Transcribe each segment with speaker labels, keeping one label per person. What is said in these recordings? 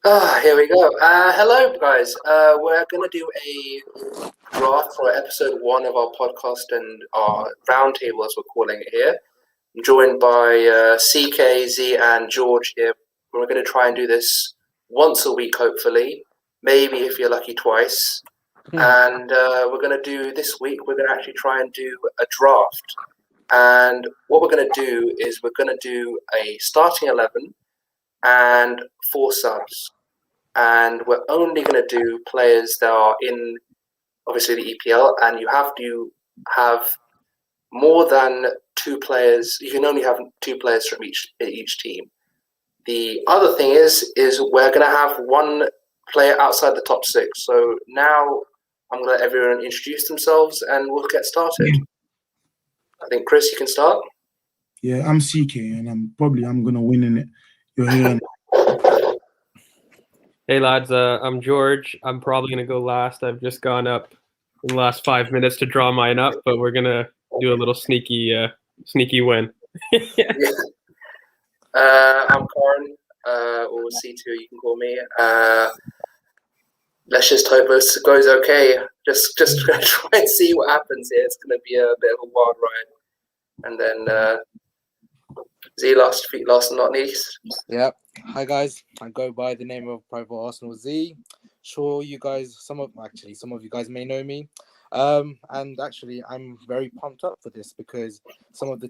Speaker 1: Here we go. Hello, guys. We're going to do a draft for episode 1 of our podcast and our roundtable, as we're calling it here. I'm joined by CK, Z, and George here. We're going to try and do this once a week, hopefully. Maybe if you're lucky, twice. And we're going to do this week, we're going to actually try and do a draft. And what we're going to do is we're going to do a starting 11 and 4 subs. And we're only going to do players that are in, obviously, the EPL, and you have to have more than 2 players. You can only have 2 players from each team. The other thing is we're going to have 1 player outside the top 6. So now I'm going to let everyone introduce themselves, and we'll get started. I think, Chris, you can start.
Speaker 2: Yeah, I'm CK, and I'm going to win in it. You're here.
Speaker 3: Hey lads, I'm George. I'm probably gonna go last. I've just gone up in the last 5 minutes to draw mine up, but we're gonna do a little sneaky win.
Speaker 1: I'm Corin, or C2, you can call me. Let's just hope this goes okay. Just try and see what happens here. It's gonna be a bit of a wild ride, and then Z, last and not least.
Speaker 4: Yep. Hi guys, I go by the name of Private Arsenal Z. Sure, you guys, some of you guys may know me. And actually, I'm very pumped up for this because some of the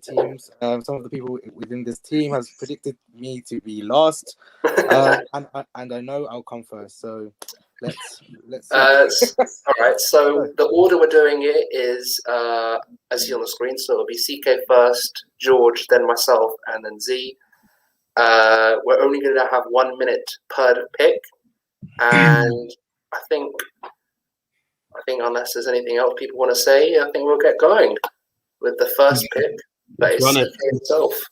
Speaker 4: people within this team has predicted me to be last, and I know I'll come first. So let's.
Speaker 1: All right. So the order we're doing it is as you see on the screen. So it'll be CK first, George, then myself, and then Z. We're only going to have 1 minute per pick, and I think unless there's anything else people want to say, I think we'll get going with the first pick. That is CK himself.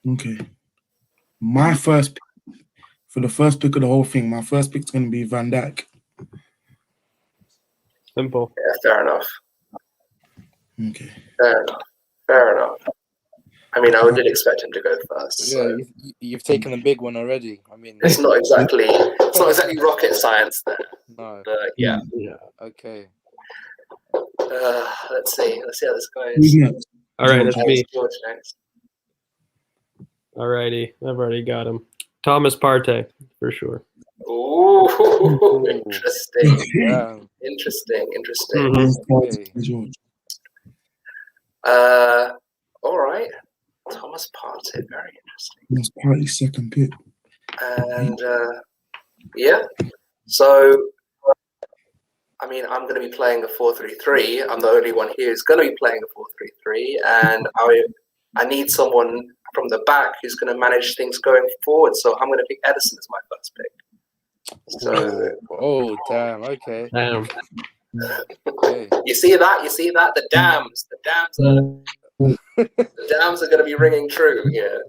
Speaker 2: Okay. My first pick, for the first pick of the whole thing, my first pick's going to be Van Dijk.
Speaker 3: Simple.
Speaker 1: Yeah, fair enough.
Speaker 2: Okay.
Speaker 1: Fair enough. I mean, I did expect him to go first. So.
Speaker 4: Yeah, you've taken the big one already. I mean,
Speaker 1: it's not exactly rocket science there.
Speaker 4: No.
Speaker 1: But yeah.
Speaker 4: Okay.
Speaker 1: Let's see how this goes.
Speaker 2: Yeah.
Speaker 3: All right, that's me.
Speaker 1: George next.
Speaker 3: Alrighty, I've already got him. Thomas Partey, for sure.
Speaker 1: Ooh, interesting.
Speaker 4: Yeah.
Speaker 1: Interesting.
Speaker 3: Mm-hmm.
Speaker 1: All right. Thomas Partey, very interesting.
Speaker 2: That's Partey's second pick.
Speaker 1: And yeah, so I mean, I'm going to be playing a 4-3-3. I'm the only one here who's going to be playing a 4-3-3, and I need someone from the back who's going to manage things going forward. So I'm going to pick Ederson as my first pick. So,
Speaker 4: oh damn! Okay.
Speaker 3: Damn.
Speaker 4: Okay.
Speaker 1: You see that? The dams are going to be ringing true here.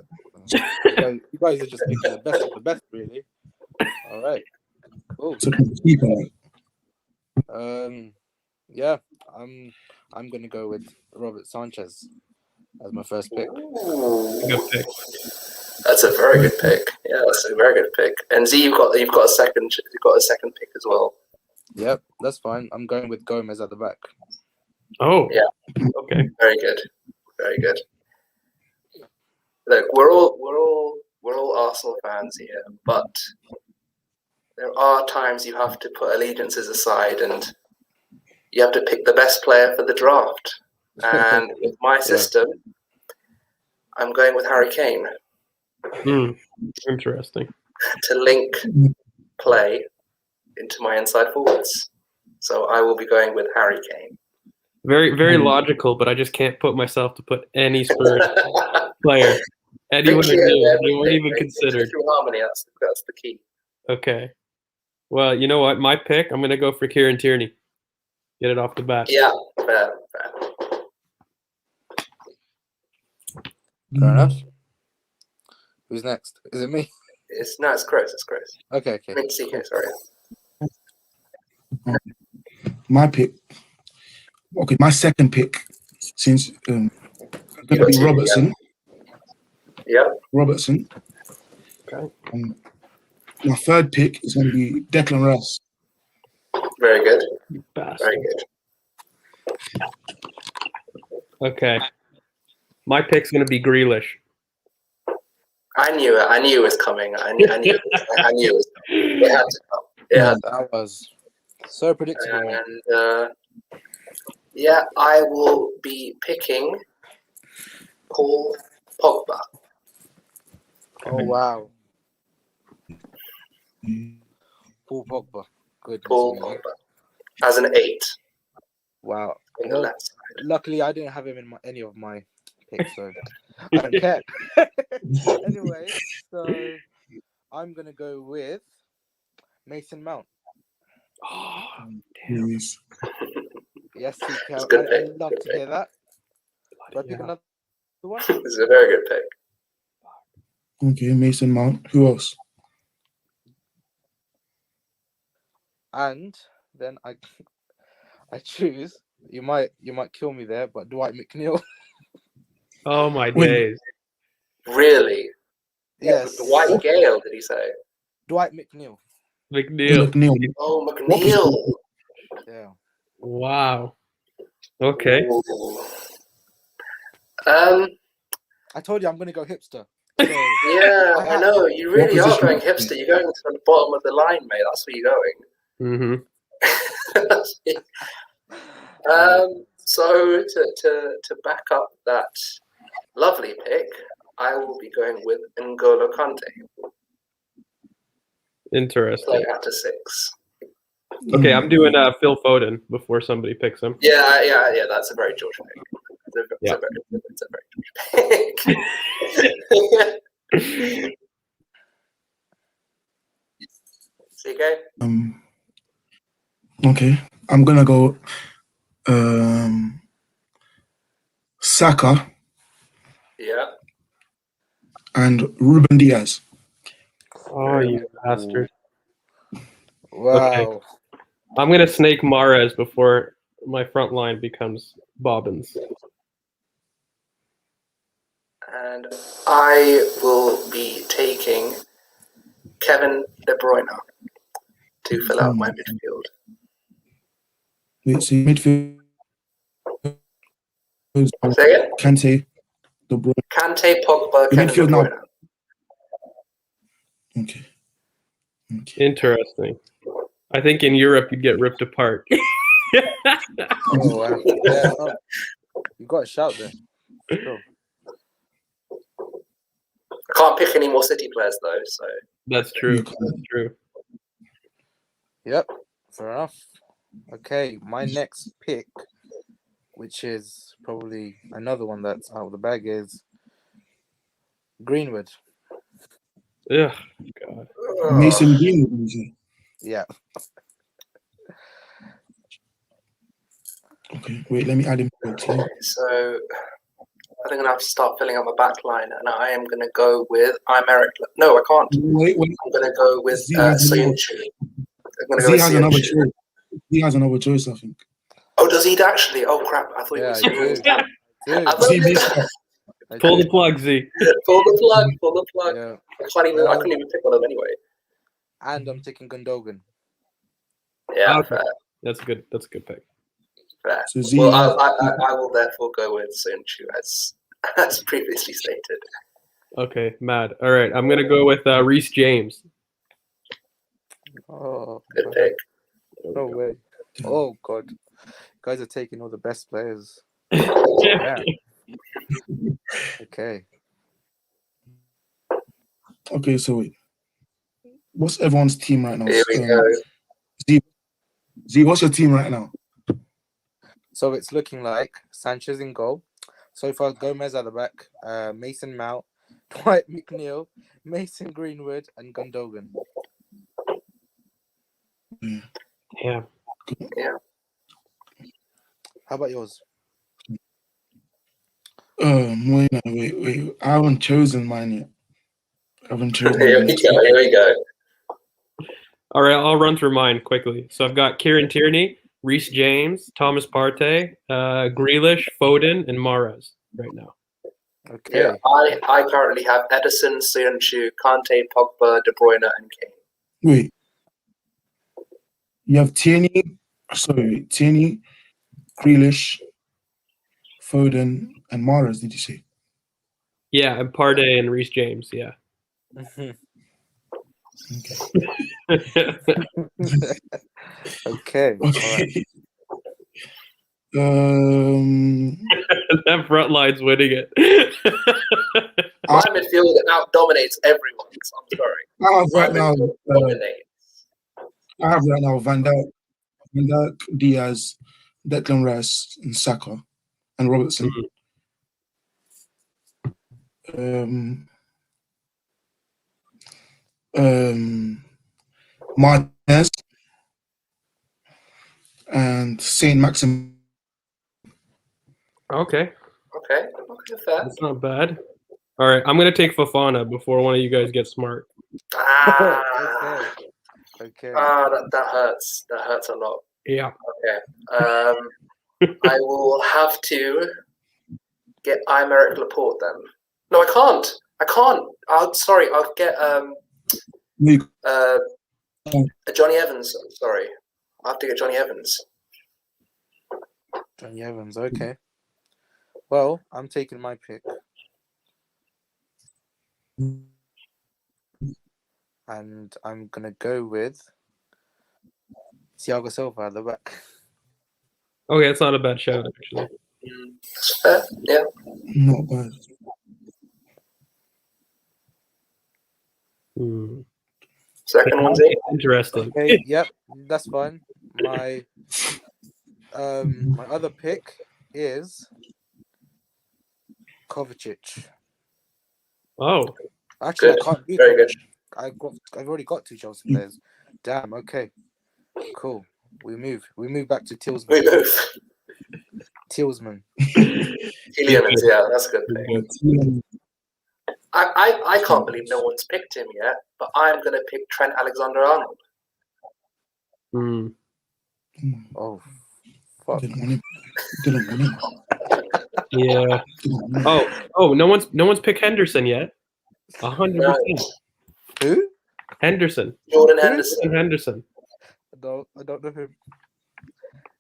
Speaker 4: You guys are just picking the best of the best, really. All right. Cool.
Speaker 2: So keep
Speaker 4: Yeah, I'm gonna go with Robert Sanchez as my first pick.
Speaker 3: Good pick.
Speaker 1: That's a very good pick. Yeah, that's a very good pick. And Z, you've got a second pick as well.
Speaker 4: Yep, that's fine. I'm going with Gomez at the back.
Speaker 3: Oh.
Speaker 1: Yeah.
Speaker 3: Okay.
Speaker 1: Very good. Very good. Look, we're all Arsenal fans here, but there are times you have to put allegiances aside and you have to pick the best player for the draft. And with my system, I'm going with Harry Kane.
Speaker 3: Interesting.
Speaker 1: To link play into my inside forwards. So I will be going with Harry Kane.
Speaker 3: Very, very logical, but I just can't put myself to put any Spurs player. Anyone they weren't even considered.
Speaker 1: Through harmony, that's the key.
Speaker 3: Okay. Well, you know what? My pick, I'm going to go for Kieran Tierney. Get it off the bat.
Speaker 1: Yeah, fair.
Speaker 4: Fair enough. Who's next? Is it me?
Speaker 1: It's Chris.
Speaker 4: Okay.
Speaker 1: I mean, CK, sorry.
Speaker 2: My pick. Okay, my second pick, since going to be Robertson.
Speaker 1: Yeah.
Speaker 2: Robertson.
Speaker 3: Okay.
Speaker 2: My third pick is going to be Declan Rice.
Speaker 1: Very good.
Speaker 3: Bastard.
Speaker 1: Very good.
Speaker 3: Okay. My pick's gonna be Grealish.
Speaker 1: I knew it. I knew it was coming. I knew it. I knew it was coming. It had to come. It had to
Speaker 4: That was so predictable. mate.
Speaker 1: And yeah, I will be picking Paul Pogba.
Speaker 4: Oh wow, Paul Pogba. Good.
Speaker 1: Paul Pogba as an 8
Speaker 4: Wow.
Speaker 1: on the
Speaker 4: Well,
Speaker 1: left side.
Speaker 4: luckily, I didn't have him in any of my picks, so I don't care. Anyway, so I'm gonna go with Mason Mount.
Speaker 3: Oh, damn.
Speaker 2: Please.
Speaker 4: Yes, he can.
Speaker 1: It's a good pick,
Speaker 4: I'd love
Speaker 1: good
Speaker 4: to hear that. Do I
Speaker 3: Bloody
Speaker 4: pick
Speaker 3: hell.
Speaker 4: another one?
Speaker 1: This is a very good pick.
Speaker 2: Okay, Mason Mount. Who else?
Speaker 4: And then I choose. You might kill me there, but Dwight McNeil.
Speaker 3: Oh my
Speaker 2: Wait.
Speaker 3: days.
Speaker 1: Really?
Speaker 4: Yes.
Speaker 1: Dwight Gale, did he say?
Speaker 4: Dwight McNeil.
Speaker 3: McNeil.
Speaker 2: McNeil.
Speaker 1: Oh,
Speaker 2: What
Speaker 1: McNeil.
Speaker 4: Yeah.
Speaker 3: Wow. Okay.
Speaker 1: Ooh.
Speaker 4: I told you I'm gonna go hipster. So,
Speaker 1: Yeah, I know. You really
Speaker 2: What
Speaker 1: are
Speaker 2: position?
Speaker 1: going hipster. You're going to the bottom of the line, mate. That's where you're going.
Speaker 3: Mm-hmm.
Speaker 1: So to back up that lovely pick, I will be going with N'Golo Kante,
Speaker 3: Interesting.
Speaker 1: playing after 6.
Speaker 3: Okay, I'm doing Phil Foden before somebody picks him.
Speaker 1: Yeah. That's a very George pick. It's a very George pick. CK?
Speaker 2: Okay, I'm gonna go Saka
Speaker 1: Yeah.
Speaker 2: and Ruben Diaz.
Speaker 3: Oh, you bastard.
Speaker 4: wow.
Speaker 3: I'm going to snake Mahrez before my front line becomes Bobbins.
Speaker 1: And I will be taking Kevin De Bruyne to fill out my midfield.
Speaker 2: Wait, so midfield.
Speaker 1: Say it.
Speaker 2: Kante, De Bruyne.
Speaker 1: Kante, Pogba,
Speaker 2: The
Speaker 1: Kevin De
Speaker 2: midfield now.
Speaker 1: Bruyne.
Speaker 2: Okay. Okay.
Speaker 3: Interesting. I think in Europe you'd get ripped apart.
Speaker 4: Oh, wow. Yeah, no. You got a shout there. Sure.
Speaker 1: I can't pick any more City players though, so
Speaker 3: That's true. That's true.
Speaker 4: Yep, fair enough. Okay, my next pick, which is probably another one that's out of the bag, is Greenwood.
Speaker 3: Ugh, God.
Speaker 2: Mason Greenwood. is it?
Speaker 4: Yeah.
Speaker 2: Okay, wait, let me add him.
Speaker 1: Okay, so I think I'm gonna have to start filling out my back line, and I am gonna go with Eric. No, I can't.
Speaker 2: Wait.
Speaker 1: I'm gonna go with
Speaker 2: Z has another-
Speaker 1: Soyuncu. I'm gonna go
Speaker 2: Z
Speaker 1: with
Speaker 2: has another
Speaker 1: Soyuncu.
Speaker 2: choice. He has another choice, I think.
Speaker 1: Oh, does he actually? Oh crap! I thought he
Speaker 4: Yeah,
Speaker 1: was.
Speaker 4: I do.
Speaker 1: I
Speaker 4: Dude,
Speaker 1: thought
Speaker 2: Z
Speaker 1: he
Speaker 2: makes
Speaker 1: was-
Speaker 2: up.
Speaker 4: I
Speaker 3: Pull
Speaker 4: do.
Speaker 3: the plug, Z.
Speaker 1: Pull the plug. Pull the plug.
Speaker 4: Yeah.
Speaker 1: I couldn't even pick one of them anyway.
Speaker 4: And I'm taking Gundogan.
Speaker 1: Yeah,
Speaker 3: Okay.
Speaker 1: fair.
Speaker 3: That's good. That's a good pick.
Speaker 1: fair.
Speaker 2: So Z.
Speaker 1: Well, I will therefore go with Soyuncu as previously stated.
Speaker 3: Okay, mad. All right, I'm gonna go with Reece James.
Speaker 4: Oh,
Speaker 1: Good pick.
Speaker 4: no way. Oh, God. You guys are taking all the best players. Yeah. Okay.
Speaker 2: Okay, so wait. What's everyone's team right now?
Speaker 1: Here we go.
Speaker 2: Z, what's your team right now?
Speaker 4: So it's looking like Sanchez in goal. So far, Gomez at the back, Mason Mount, Dwight McNeil, Mason Greenwood, and Gundogan.
Speaker 3: Yeah.
Speaker 4: How about yours?
Speaker 2: Wait. I haven't chosen mine yet.
Speaker 1: Here we go.
Speaker 3: All right, I'll run through mine quickly. So I've got Kieran Tierney, Reece James, Thomas Partey, Grealish, Foden, and Mahrez right now.
Speaker 4: Okay.
Speaker 1: Yeah, I currently have Edison, Soyuncu, Kante, Pogba, De Bruyne, and Kane.
Speaker 2: Wait, you have Tierney, Grealish, Foden, and Mahrez, did you say?
Speaker 3: Yeah, and Partey and Reece James. Yeah.
Speaker 2: Okay.
Speaker 4: Okay. All right.
Speaker 2: Okay. Um,
Speaker 3: That front line's winning it.
Speaker 1: My midfield out dominates everyone. I'm sorry.
Speaker 2: I have
Speaker 1: My
Speaker 2: right now.
Speaker 1: midfield dominates.
Speaker 2: I have right now Van Dijk, Diaz, Declan Rice, and Saka, and Robertson. Martinez and Saint Maxim.
Speaker 3: Okay,
Speaker 1: Okay, fair.
Speaker 3: that's not bad. All right, I'm gonna take Fofana before one of you guys get smart.
Speaker 1: Ah,
Speaker 4: Okay.
Speaker 1: that hurts. That hurts a lot.
Speaker 3: Yeah.
Speaker 1: Okay. I will have to get Aymeric Laporte then. No, I can't. Sorry, I'll get Johnny Evans. Sorry, I have to get Johnny Evans.
Speaker 4: Johnny Evans. Okay. Well, I'm taking my pick. And I'm going to go with Thiago Silva at the back.
Speaker 3: Okay, it's not a bad shout actually.
Speaker 1: Fair, yeah.
Speaker 2: Not bad.
Speaker 1: Second one's in.
Speaker 3: Interesting.
Speaker 4: Okay, yep, that's fine. My other pick is Kovacic.
Speaker 3: Oh,
Speaker 4: Actually,
Speaker 1: Good.
Speaker 4: I can't do
Speaker 1: Very good.
Speaker 4: Kovacic. I've already got 2 Chelsea players. Damn. Okay. Cool. We move back to
Speaker 1: We
Speaker 4: Tillsman.
Speaker 1: move.
Speaker 4: Tillsman.
Speaker 1: Tielemans, yeah, that's a good pick. I can't believe no one's picked him yet, but I'm going to pick Trent Alexander-Arnold.
Speaker 4: Oh, fuck.
Speaker 2: Didn't want him.
Speaker 3: Yeah. Oh, no one's picked Henderson yet. 100%.
Speaker 4: Who?
Speaker 3: Henderson.
Speaker 1: Jordan Henderson.
Speaker 3: Henderson.
Speaker 4: No, I don't know him.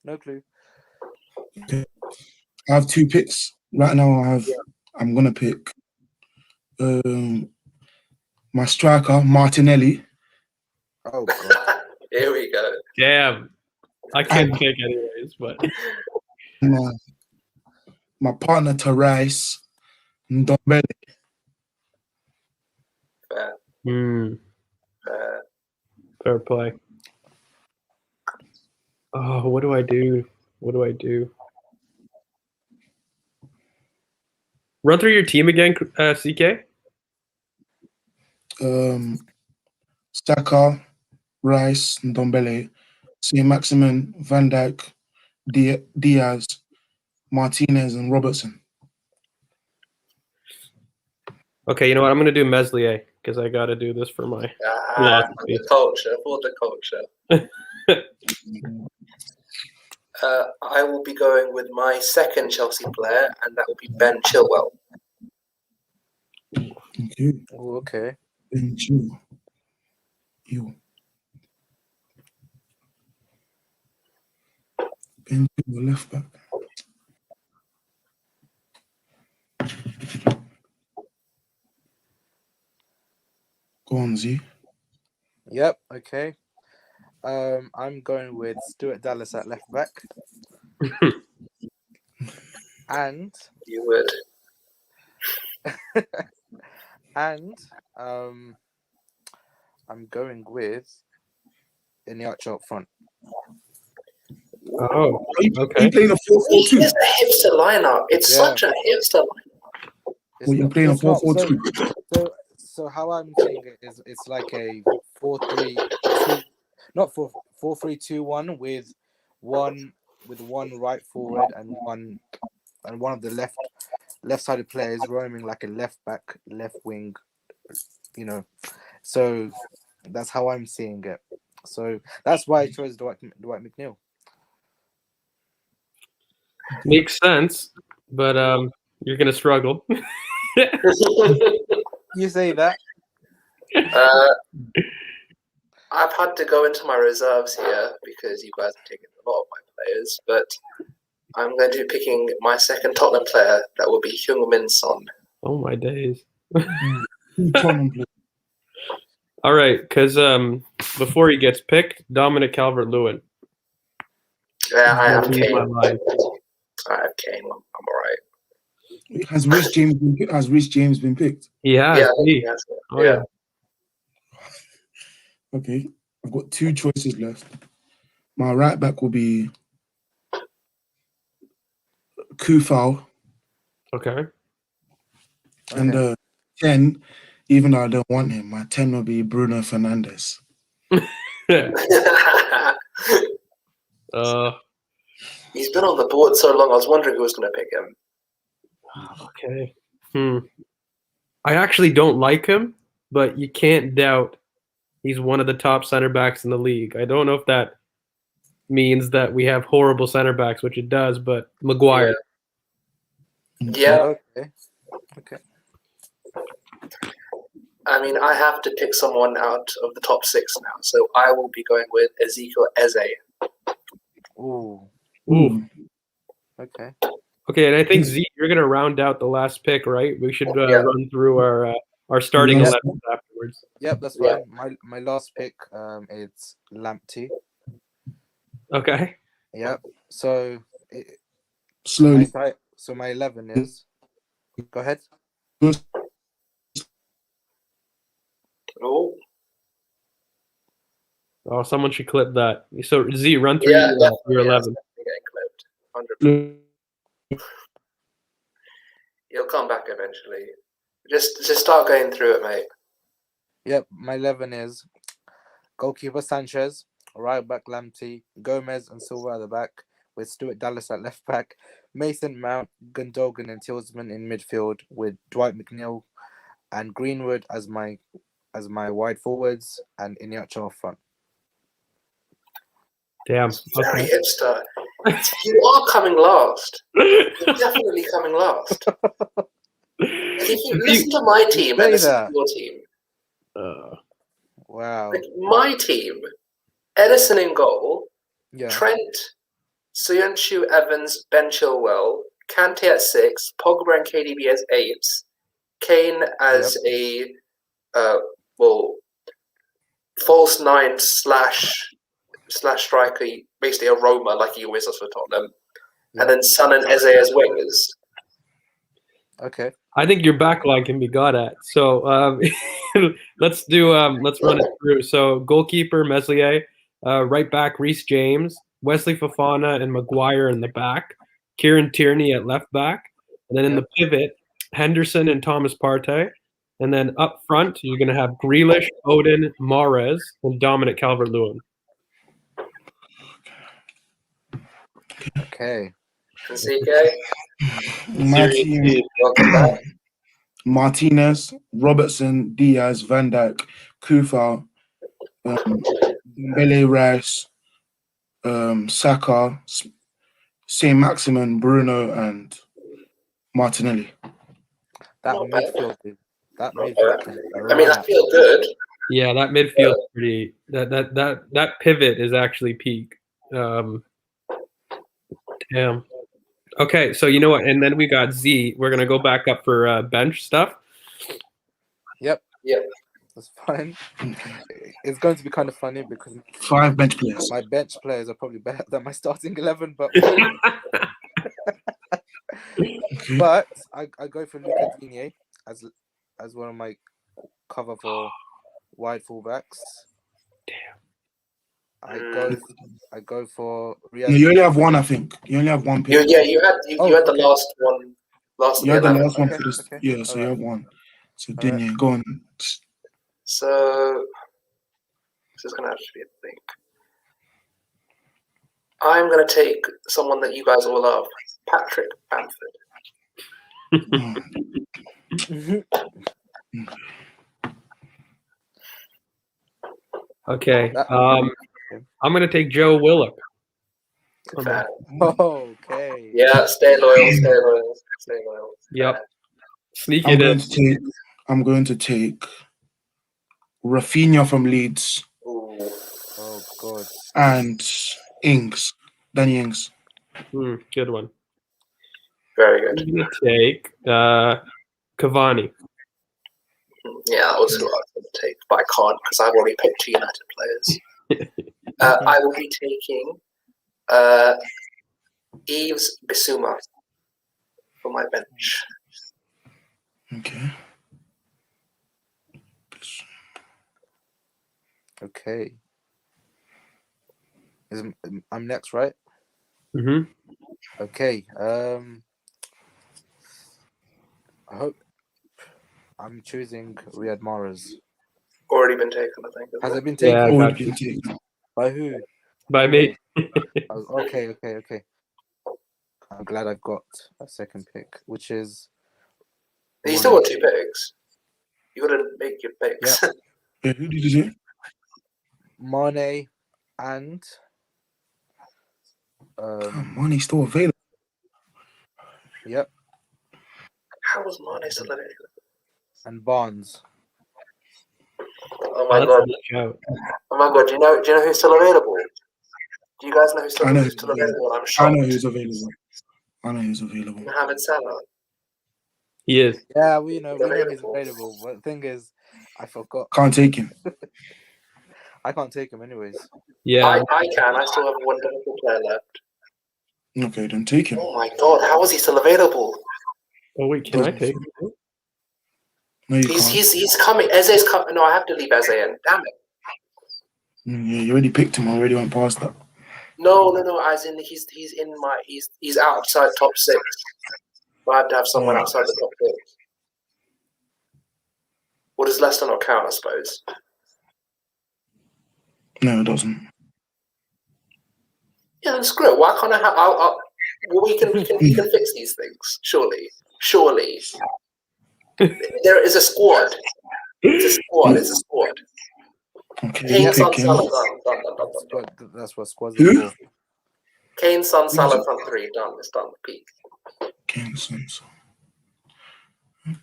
Speaker 4: No clue.
Speaker 2: I have 2 picks right now. I'm gonna pick my striker Martinelli.
Speaker 4: Oh god.
Speaker 1: Here we go.
Speaker 3: Damn. I can't pick anyways, but
Speaker 2: My partner to Rice, Ndombele.
Speaker 1: Fair.
Speaker 3: Fair play. Oh, what do I do? Run through your team again, CK.
Speaker 2: Saka, Rice, Ndombele, Saint Maximin, Van Dijk, Diaz, Martinez, and Robertson.
Speaker 3: Okay, you know what? I'm gonna do Meslier because I got to do this for my.
Speaker 1: The culture, for the culture. I will be going with my second Chelsea player, and that will be Ben Chilwell.
Speaker 2: Okay.
Speaker 4: Oh, okay.
Speaker 2: Ben Chilwell. Ben Chilwell, left back. Go on, Z.
Speaker 4: Yep. Okay. I'm going with Stuart Dallas at left back. And
Speaker 1: You would.
Speaker 4: and I'm going with Iheanacho up front.
Speaker 3: Oh,
Speaker 2: Are you
Speaker 3: okay.
Speaker 2: playing a 4-4-2?
Speaker 1: It's a hipster lineup. It's
Speaker 4: Yeah.
Speaker 1: such a hipster lineup.
Speaker 2: Well, you're playing a 4-4-2.
Speaker 4: So how I'm seeing it is it's like a 4-3-2, not 4-3-2-1 with one right forward and one of the left-sided players roaming like a left back, left wing, you know. So that's how I'm seeing it. So that's why I chose Dwight McNeil.
Speaker 3: Makes sense, but you're gonna struggle.
Speaker 4: You say that.
Speaker 1: I've had to go into my reserves here because you guys have taken a lot of my players, but I'm going to be picking my second Tottenham player. That will be Heung-min Son.
Speaker 3: Oh my days.
Speaker 2: Tottenham player.
Speaker 3: All right, because before he gets picked, Dominic Calvert-Lewin.
Speaker 1: Yeah, I have
Speaker 3: He's
Speaker 1: Kane.
Speaker 3: my line.
Speaker 1: I have Kane. I'm all right.
Speaker 2: Has Rhys James been picked?
Speaker 3: He has.
Speaker 1: Yeah,
Speaker 3: he-
Speaker 1: that's it.
Speaker 3: Oh yeah.
Speaker 2: Okay, I've got two choices left. My right back will be Kufal,
Speaker 3: Okay.
Speaker 2: and 10, even though I don't want him, my 10 will be Bruno Fernandes.
Speaker 1: He's been on the board so long. I was wondering who was going to pick him.
Speaker 3: Okay. I actually don't like him, but you can't doubt he's one of the top center backs in the league. I don't know if that means that we have horrible center backs, which it does, but Maguire.
Speaker 1: Yeah.
Speaker 4: Okay.
Speaker 1: I mean, I have to pick someone out of the top 6 now, so I will be going with Ezekiel Eze.
Speaker 4: Ooh.
Speaker 3: Ooh.
Speaker 4: Okay.
Speaker 3: Okay, and I think Z, you're gonna round out the last pick, right? We should
Speaker 1: Yeah.
Speaker 3: run through our starting
Speaker 2: Yes.
Speaker 3: 11 afterwards.
Speaker 4: Yep, that's
Speaker 1: Yeah.
Speaker 4: fine. My last pick is Lamptey.
Speaker 3: Okay.
Speaker 4: Yep. So
Speaker 2: Slowly.
Speaker 4: my 11 is. Go ahead.
Speaker 1: Oh,
Speaker 3: Oh, someone should clip that. So Z, run through
Speaker 1: yeah,
Speaker 3: your 11.
Speaker 1: Getting clipped. 100%. He'll come back eventually. Just start going through it, mate.
Speaker 4: Yep, my 11 is goalkeeper Sanchez, right back Lamptey, Gomez and Silva at the back, with Stuart Dallas at left back, Mason Mount, Gundogan and Tillsman in midfield, with Dwight McNeil and Greenwood as my wide forwards, and Iheanacho up front.
Speaker 3: Damn.
Speaker 1: Very
Speaker 3: Okay.
Speaker 1: hipster. You are coming last. You're definitely coming last. If you listen to my team
Speaker 4: Say
Speaker 1: and listen
Speaker 4: that.
Speaker 1: to your team.
Speaker 4: Wow.
Speaker 1: Like my team, Edison in goal,
Speaker 4: Yeah.
Speaker 1: Trent, Soyuncu, Evans, Ben Chilwell, Kante at 6, Pogba and KDB as 8, Kane as a false 9 slash striker, basically a roamer like he always does for Tottenham,
Speaker 4: Yeah.
Speaker 1: and then Son and Eze as wingers.
Speaker 4: Okay.
Speaker 3: I think your backline can be got at. So let's run it through. So goalkeeper Meslier, right back Reece James, Wesley Fofana and Maguire in the back, Kieran Tierney at left back, and then in the pivot Henderson and Thomas Partey, and then up front you're gonna have Grealish, Odin, Mahrez, and Dominic Calvert-Lewin.
Speaker 4: Okay.
Speaker 1: And CK,
Speaker 2: My team:
Speaker 1: welcome back.
Speaker 2: Martinez, Robertson, Diaz, Van Dijk, Kufal, Dembele, Rice, Saka, Saint Maximin, Bruno, and Martinelli.
Speaker 4: That
Speaker 1: Not bad.
Speaker 4: midfield is
Speaker 1: Not
Speaker 4: midfield
Speaker 1: bad.
Speaker 4: is
Speaker 1: I mean, I feel good.
Speaker 3: Yeah, that midfield pretty. That pivot is actually peak. Damn. Okay, so you know what? And then we got Z. We're gonna go back up for bench stuff.
Speaker 4: Yep.
Speaker 1: Yeah.
Speaker 4: That's fine. It's going to be kind of funny because
Speaker 2: 5 bench players.
Speaker 4: my bench players are probably better than my starting 11, but but I go for Luca Digne as one of my cover for wide fullbacks.
Speaker 3: Damn.
Speaker 4: I go for
Speaker 2: No, you only have one, I think. You only have one pick.
Speaker 1: You had the
Speaker 4: okay.
Speaker 1: last one.
Speaker 2: You had the
Speaker 1: 11.
Speaker 2: last one
Speaker 4: Okay,
Speaker 2: for this.
Speaker 4: okay.
Speaker 2: Yeah, so you
Speaker 4: Alright.
Speaker 2: have one. So
Speaker 4: Alright.
Speaker 2: Digne, go on.
Speaker 1: So this is gonna have to be a thing. I'm gonna take someone that you guys all love, Patrick Bamford.
Speaker 3: Okay.
Speaker 4: That-
Speaker 3: I'm gonna take Joe Willock.
Speaker 1: Fan.
Speaker 4: Okay.
Speaker 1: Yeah, stay loyal, stay loyal, stay loyal.
Speaker 3: Yep. Sneak
Speaker 2: I'm
Speaker 3: it in.
Speaker 2: going to take Rafinha from Leeds.
Speaker 1: Ooh.
Speaker 4: Oh God.
Speaker 2: and Ings. Danny Ings.
Speaker 3: Good one.
Speaker 1: Very
Speaker 3: I'm
Speaker 1: good.
Speaker 3: gonna take Cavani.
Speaker 1: Yeah, that was who I was going to take, but I can't because I've already picked 2 United players. I will be taking Yves Bissouma for my bench.
Speaker 2: Okay.
Speaker 4: Okay. I'm next, right?
Speaker 3: Mm-hmm.
Speaker 4: Okay. I hope I'm choosing Riyad Mahrez.
Speaker 1: Already been taken, I think.
Speaker 4: Has
Speaker 1: Isn't
Speaker 4: it been
Speaker 3: Yeah,
Speaker 4: taken?
Speaker 3: I
Speaker 2: Already
Speaker 3: got you.
Speaker 2: been taken.
Speaker 4: By who?
Speaker 3: By
Speaker 4: No
Speaker 3: me.
Speaker 4: way. Oh, okay. I'm glad I've got a second pick, which is
Speaker 1: You still got
Speaker 4: Mane.
Speaker 1: 2 picks. You got to make your picks.
Speaker 2: Yeah, who did you say?
Speaker 4: Mane and
Speaker 2: Money's still available.
Speaker 4: yep,
Speaker 1: How was Mane still available?
Speaker 4: and Barnes.
Speaker 1: Oh my
Speaker 3: That's
Speaker 1: god!
Speaker 3: a good shout.
Speaker 1: Oh my god! Do you know who's still available? Do you guys know who's
Speaker 2: I know
Speaker 1: still
Speaker 2: who's available.
Speaker 1: available? I'm
Speaker 2: I
Speaker 1: shocked.
Speaker 2: know who's available. I know who's available.
Speaker 1: Mohamed Salah.
Speaker 3: He is.
Speaker 4: Yeah, we know he's
Speaker 1: Available.
Speaker 4: available. But the thing is, I forgot.
Speaker 2: Can't take him.
Speaker 4: I can't take him anyways.
Speaker 3: Yeah.
Speaker 1: I can. I still have 1 Liverpool player left.
Speaker 2: Okay, then take him.
Speaker 1: Oh my god! How is he still available?
Speaker 3: Oh wait, can I take him?
Speaker 2: No, you
Speaker 1: He's
Speaker 2: can't.
Speaker 1: he's coming. Eze's coming. No, I have to leave Eze in. Damn it.
Speaker 2: Yeah, you already picked him. I already went past that.
Speaker 1: No. As in he's in my he's outside top 6. So I have to have someone
Speaker 2: Oh.
Speaker 1: outside the top 6. Or does Leicester not count? I suppose.
Speaker 2: No, it doesn't.
Speaker 1: Yeah, then screw it. Why can't I have? Well, we can fix these things. Surely. There is a squad. It's a squad.
Speaker 2: Okay,
Speaker 1: Kane,
Speaker 2: you
Speaker 1: Son,
Speaker 2: pick him.
Speaker 1: Salah, done.
Speaker 4: That's what squads
Speaker 2: Who?
Speaker 4: are for.
Speaker 1: Kane, Son, Salah, front 3, done. It's done. Peak.
Speaker 2: King Simpson.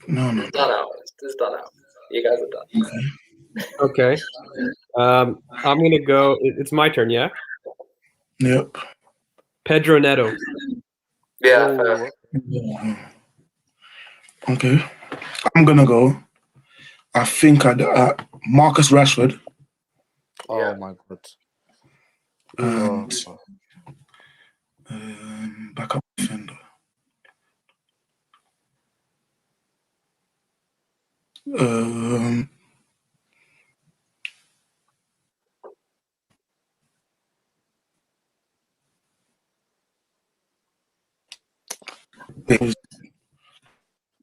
Speaker 2: No.
Speaker 1: It's done out. It's done out. You guys are done.
Speaker 3: Okay. I'm gonna go. It's my turn. Yeah.
Speaker 2: Yep.
Speaker 3: Pedro Neto.
Speaker 1: Yeah.
Speaker 4: Oh,
Speaker 2: Okay. I'm gonna go. I think Marcus Rashford
Speaker 1: Yeah.
Speaker 4: my god.
Speaker 2: and
Speaker 4: Oh.
Speaker 2: backup defender. I'm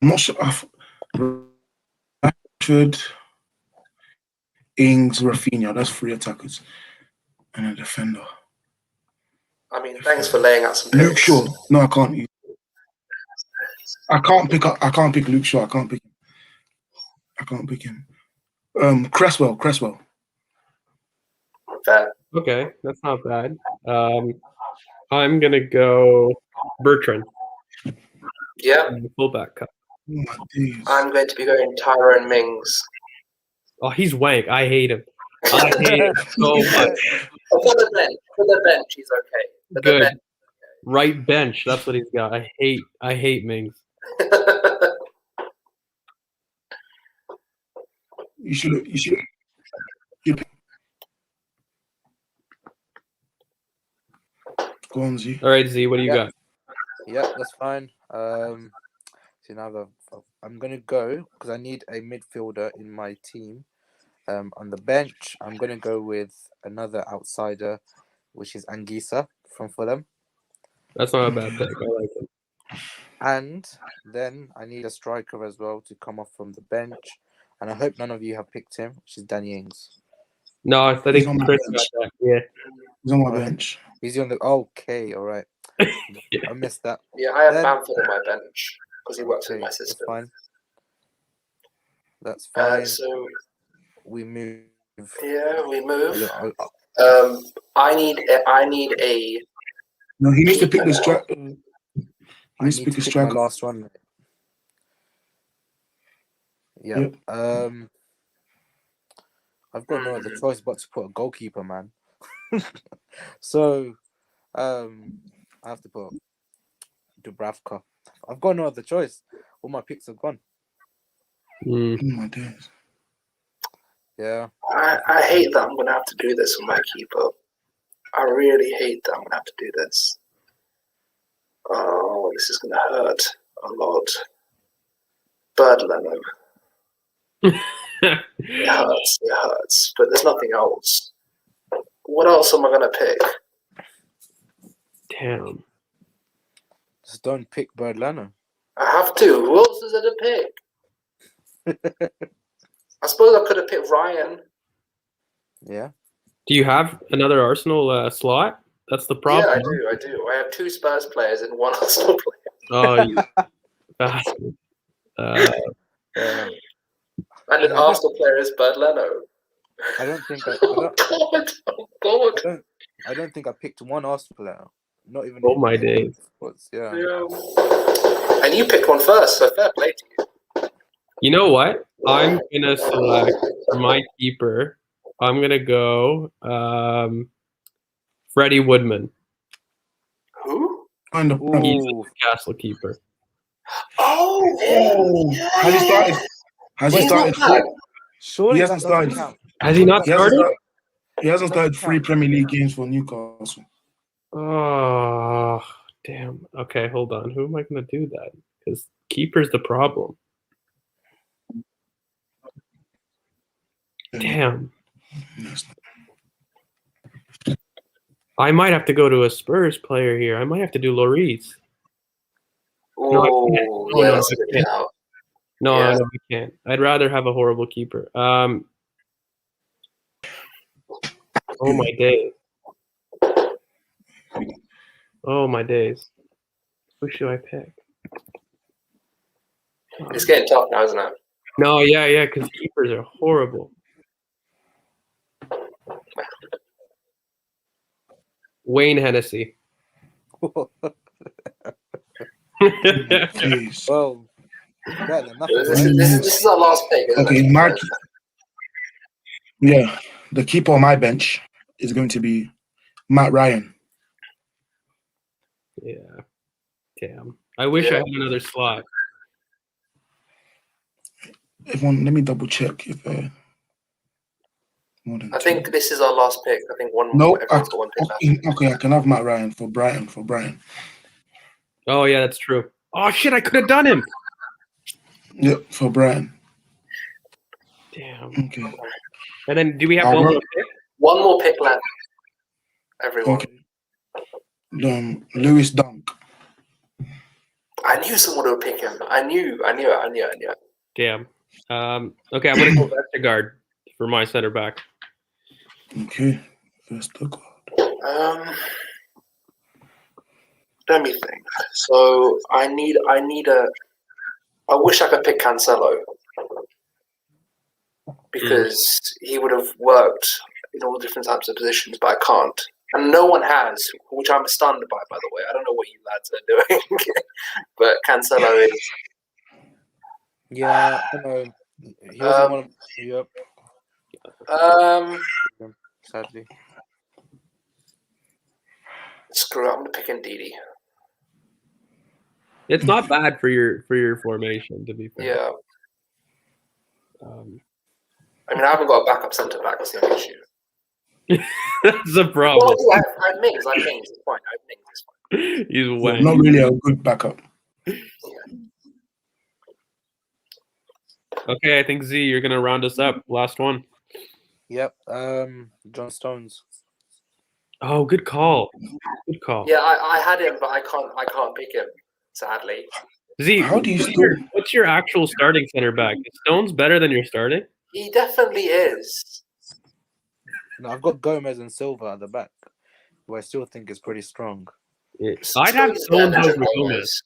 Speaker 2: not sure. Rashford, Ings, Rafinha. That's 3 attackers and a defender.
Speaker 1: I mean, thanks for laying out some
Speaker 2: Luke
Speaker 1: picks.
Speaker 2: Shaw. No, I can't. I can't pick Luke Shaw. I can't pick him. Cresswell.
Speaker 1: Fair.
Speaker 3: Okay, that's not bad. I'm gonna go Bertrand.
Speaker 1: Yeah.
Speaker 3: The fullback cut.
Speaker 2: Oh my days.
Speaker 1: I'm going to be going Tyrone Mings.
Speaker 3: Oh, he's wank. I hate him. I hate him so much.
Speaker 1: For the bench, he's okay. For the
Speaker 3: Good.
Speaker 1: bench.
Speaker 3: Right bench. That's what he's got. I hate Mings.
Speaker 2: You should. Go on, Z.
Speaker 3: All right, Z. What do you
Speaker 4: Yeah.
Speaker 3: got?
Speaker 4: Yeah, that's fine. So now I'm gonna go because I need a midfielder in my team. On the bench, I'm gonna go with another outsider, which is Anguissa from Fulham.
Speaker 3: That's not a bad pick. I like it.
Speaker 4: And then I need a striker as well to come off from the bench. And I hope none of you have picked him, which is Danny Ings.
Speaker 3: No, I
Speaker 2: He's
Speaker 3: think
Speaker 2: on my
Speaker 3: Chris
Speaker 2: bench.
Speaker 3: got that. Yeah.
Speaker 2: He's on my
Speaker 4: Alright.
Speaker 2: bench.
Speaker 4: He's on the okay, all right.
Speaker 3: Yeah.
Speaker 4: I missed that.
Speaker 1: Yeah, I have
Speaker 4: Then-
Speaker 1: Bamford on my bench because he works with
Speaker 4: Okay,
Speaker 1: my
Speaker 4: that's
Speaker 1: system.
Speaker 4: fine. That's fine.
Speaker 1: So
Speaker 4: We move.
Speaker 1: yeah, we move.
Speaker 4: Oh,
Speaker 1: I need a
Speaker 2: No, he needs to pick the strike. He
Speaker 4: I
Speaker 2: needs
Speaker 4: need
Speaker 2: to pick
Speaker 4: to
Speaker 2: a
Speaker 4: pick my
Speaker 2: striker.
Speaker 4: last one. Yeah.
Speaker 2: Yep.
Speaker 4: I've got no other choice but to put a goalkeeper, man. So, I have to put Dubravka. I've got no other choice. All my picks are gone.
Speaker 3: Mm.
Speaker 2: Oh my days.
Speaker 4: Yeah.
Speaker 1: I hate that I'm going to have to do this with my keeper. I really hate that I'm going to have to do this. Oh, this is going to hurt a lot. Bird Leno. It hurts. But there's nothing else. What else am I going to pick?
Speaker 3: Damn.
Speaker 4: Just don't pick Bird Leno.
Speaker 1: I have to. Who else is there to pick? I suppose I could have picked Ryan.
Speaker 4: Yeah.
Speaker 3: Do you have another Arsenal slot? That's the problem.
Speaker 1: Yeah, I do. I have 2 Spurs players and 1 Arsenal player.
Speaker 3: Oh, you bastard.
Speaker 4: Yeah.
Speaker 1: And an Arsenal player is Bird Leno.
Speaker 4: I don't think I don't think I picked one Arsenal player. Not even.
Speaker 3: Oh my days.
Speaker 1: Yeah. And you picked one first, so fair play to you.
Speaker 3: You know what? I'm gonna select for my keeper. I'm gonna go Freddie Woodman.
Speaker 1: Who?
Speaker 2: Kind of.
Speaker 3: He's the Newcastle keeper.
Speaker 1: Oh, yeah.
Speaker 2: Has he started? Has he
Speaker 1: He's
Speaker 2: started?
Speaker 1: not bad.
Speaker 4: Surely
Speaker 2: He hasn't
Speaker 4: that doesn't
Speaker 2: started.
Speaker 4: count.
Speaker 3: Has he not
Speaker 2: He hasn't
Speaker 3: started?
Speaker 2: He hasn't started 3 Premier League games for Newcastle.
Speaker 3: Oh, damn. Okay, hold on. Who am I gonna do that? Because keeper's the problem. Damn. I might have to go to a Spurs player here. I might have to do Lloris.
Speaker 1: Oh,
Speaker 3: No,
Speaker 1: yeah,
Speaker 3: no,
Speaker 1: that's a
Speaker 3: I
Speaker 1: good
Speaker 3: can't.
Speaker 1: shout.
Speaker 3: No,
Speaker 1: Yeah.
Speaker 3: no, I can't. I'd rather have a horrible keeper. Oh my days. Oh my days. Who should I pick?
Speaker 1: It's getting tough now, isn't it?
Speaker 3: No, yeah, because keepers are horrible. Wayne Hennessy.
Speaker 2: Jeez.
Speaker 4: Well, better than nothing.
Speaker 1: This
Speaker 4: Right?
Speaker 1: is our last pick, isn't
Speaker 2: Okay,
Speaker 1: it?
Speaker 2: Mark. Yeah, the keeper on my bench is going to be Matt Ryan.
Speaker 3: Yeah. Damn. I wish I had another slot.
Speaker 2: Let me double check if more than
Speaker 1: I
Speaker 2: 2.
Speaker 1: think this is our last pick. I think one
Speaker 2: No,
Speaker 1: more. Everyone's got one pick left.
Speaker 2: okay, I can have Matt Ryan for Brighton.
Speaker 3: Oh yeah, that's true. Oh shit, I could have done him.
Speaker 2: Yep, for Brighton.
Speaker 3: Damn.
Speaker 2: Okay.
Speaker 3: And then do we have
Speaker 2: I'll
Speaker 3: one
Speaker 2: work-
Speaker 3: more pick?
Speaker 1: One more pick left. Everyone.
Speaker 2: Okay. Lewis Dunk.
Speaker 1: I knew someone would pick him. I knew it.
Speaker 3: Damn. Okay, I'm gonna go Vestergaard for my center back.
Speaker 2: Okay. Vestergaard.
Speaker 1: Let me think. So I wish I could pick Cancelo because he would have worked in all different types of positions, but I can't. And no one has, which I'm stunned by the way. I don't know what you lads are doing, but Cancelo is.
Speaker 4: Yeah, I know. He wasn't one of. Yep. Sadly.
Speaker 1: Screw it. I'm gonna pick Ndidi.
Speaker 3: It's not bad for your formation, to be fair.
Speaker 1: Yeah.
Speaker 3: I
Speaker 1: I haven't got a backup centre back. That's the only issue.
Speaker 3: That's a
Speaker 1: Well,
Speaker 3: problem.
Speaker 1: I have Mings. It's fine. I have Mings. It's fine.
Speaker 3: He's wet.
Speaker 2: Not really a good backup.
Speaker 3: Okay, I think Z, you're gonna round us up. Last one.
Speaker 4: Yep. John Stones.
Speaker 3: Oh, good call. Good call.
Speaker 1: Yeah, I had him, but I can't pick him. Sadly.
Speaker 3: Z,
Speaker 2: How do you
Speaker 3: what's your actual starting center back? Is Stones better than your starting?
Speaker 1: He definitely is.
Speaker 4: No, I've got Gomez and Silva at the back, who I still think is pretty strong.
Speaker 3: Yeah. I'd have Stones over Gomez.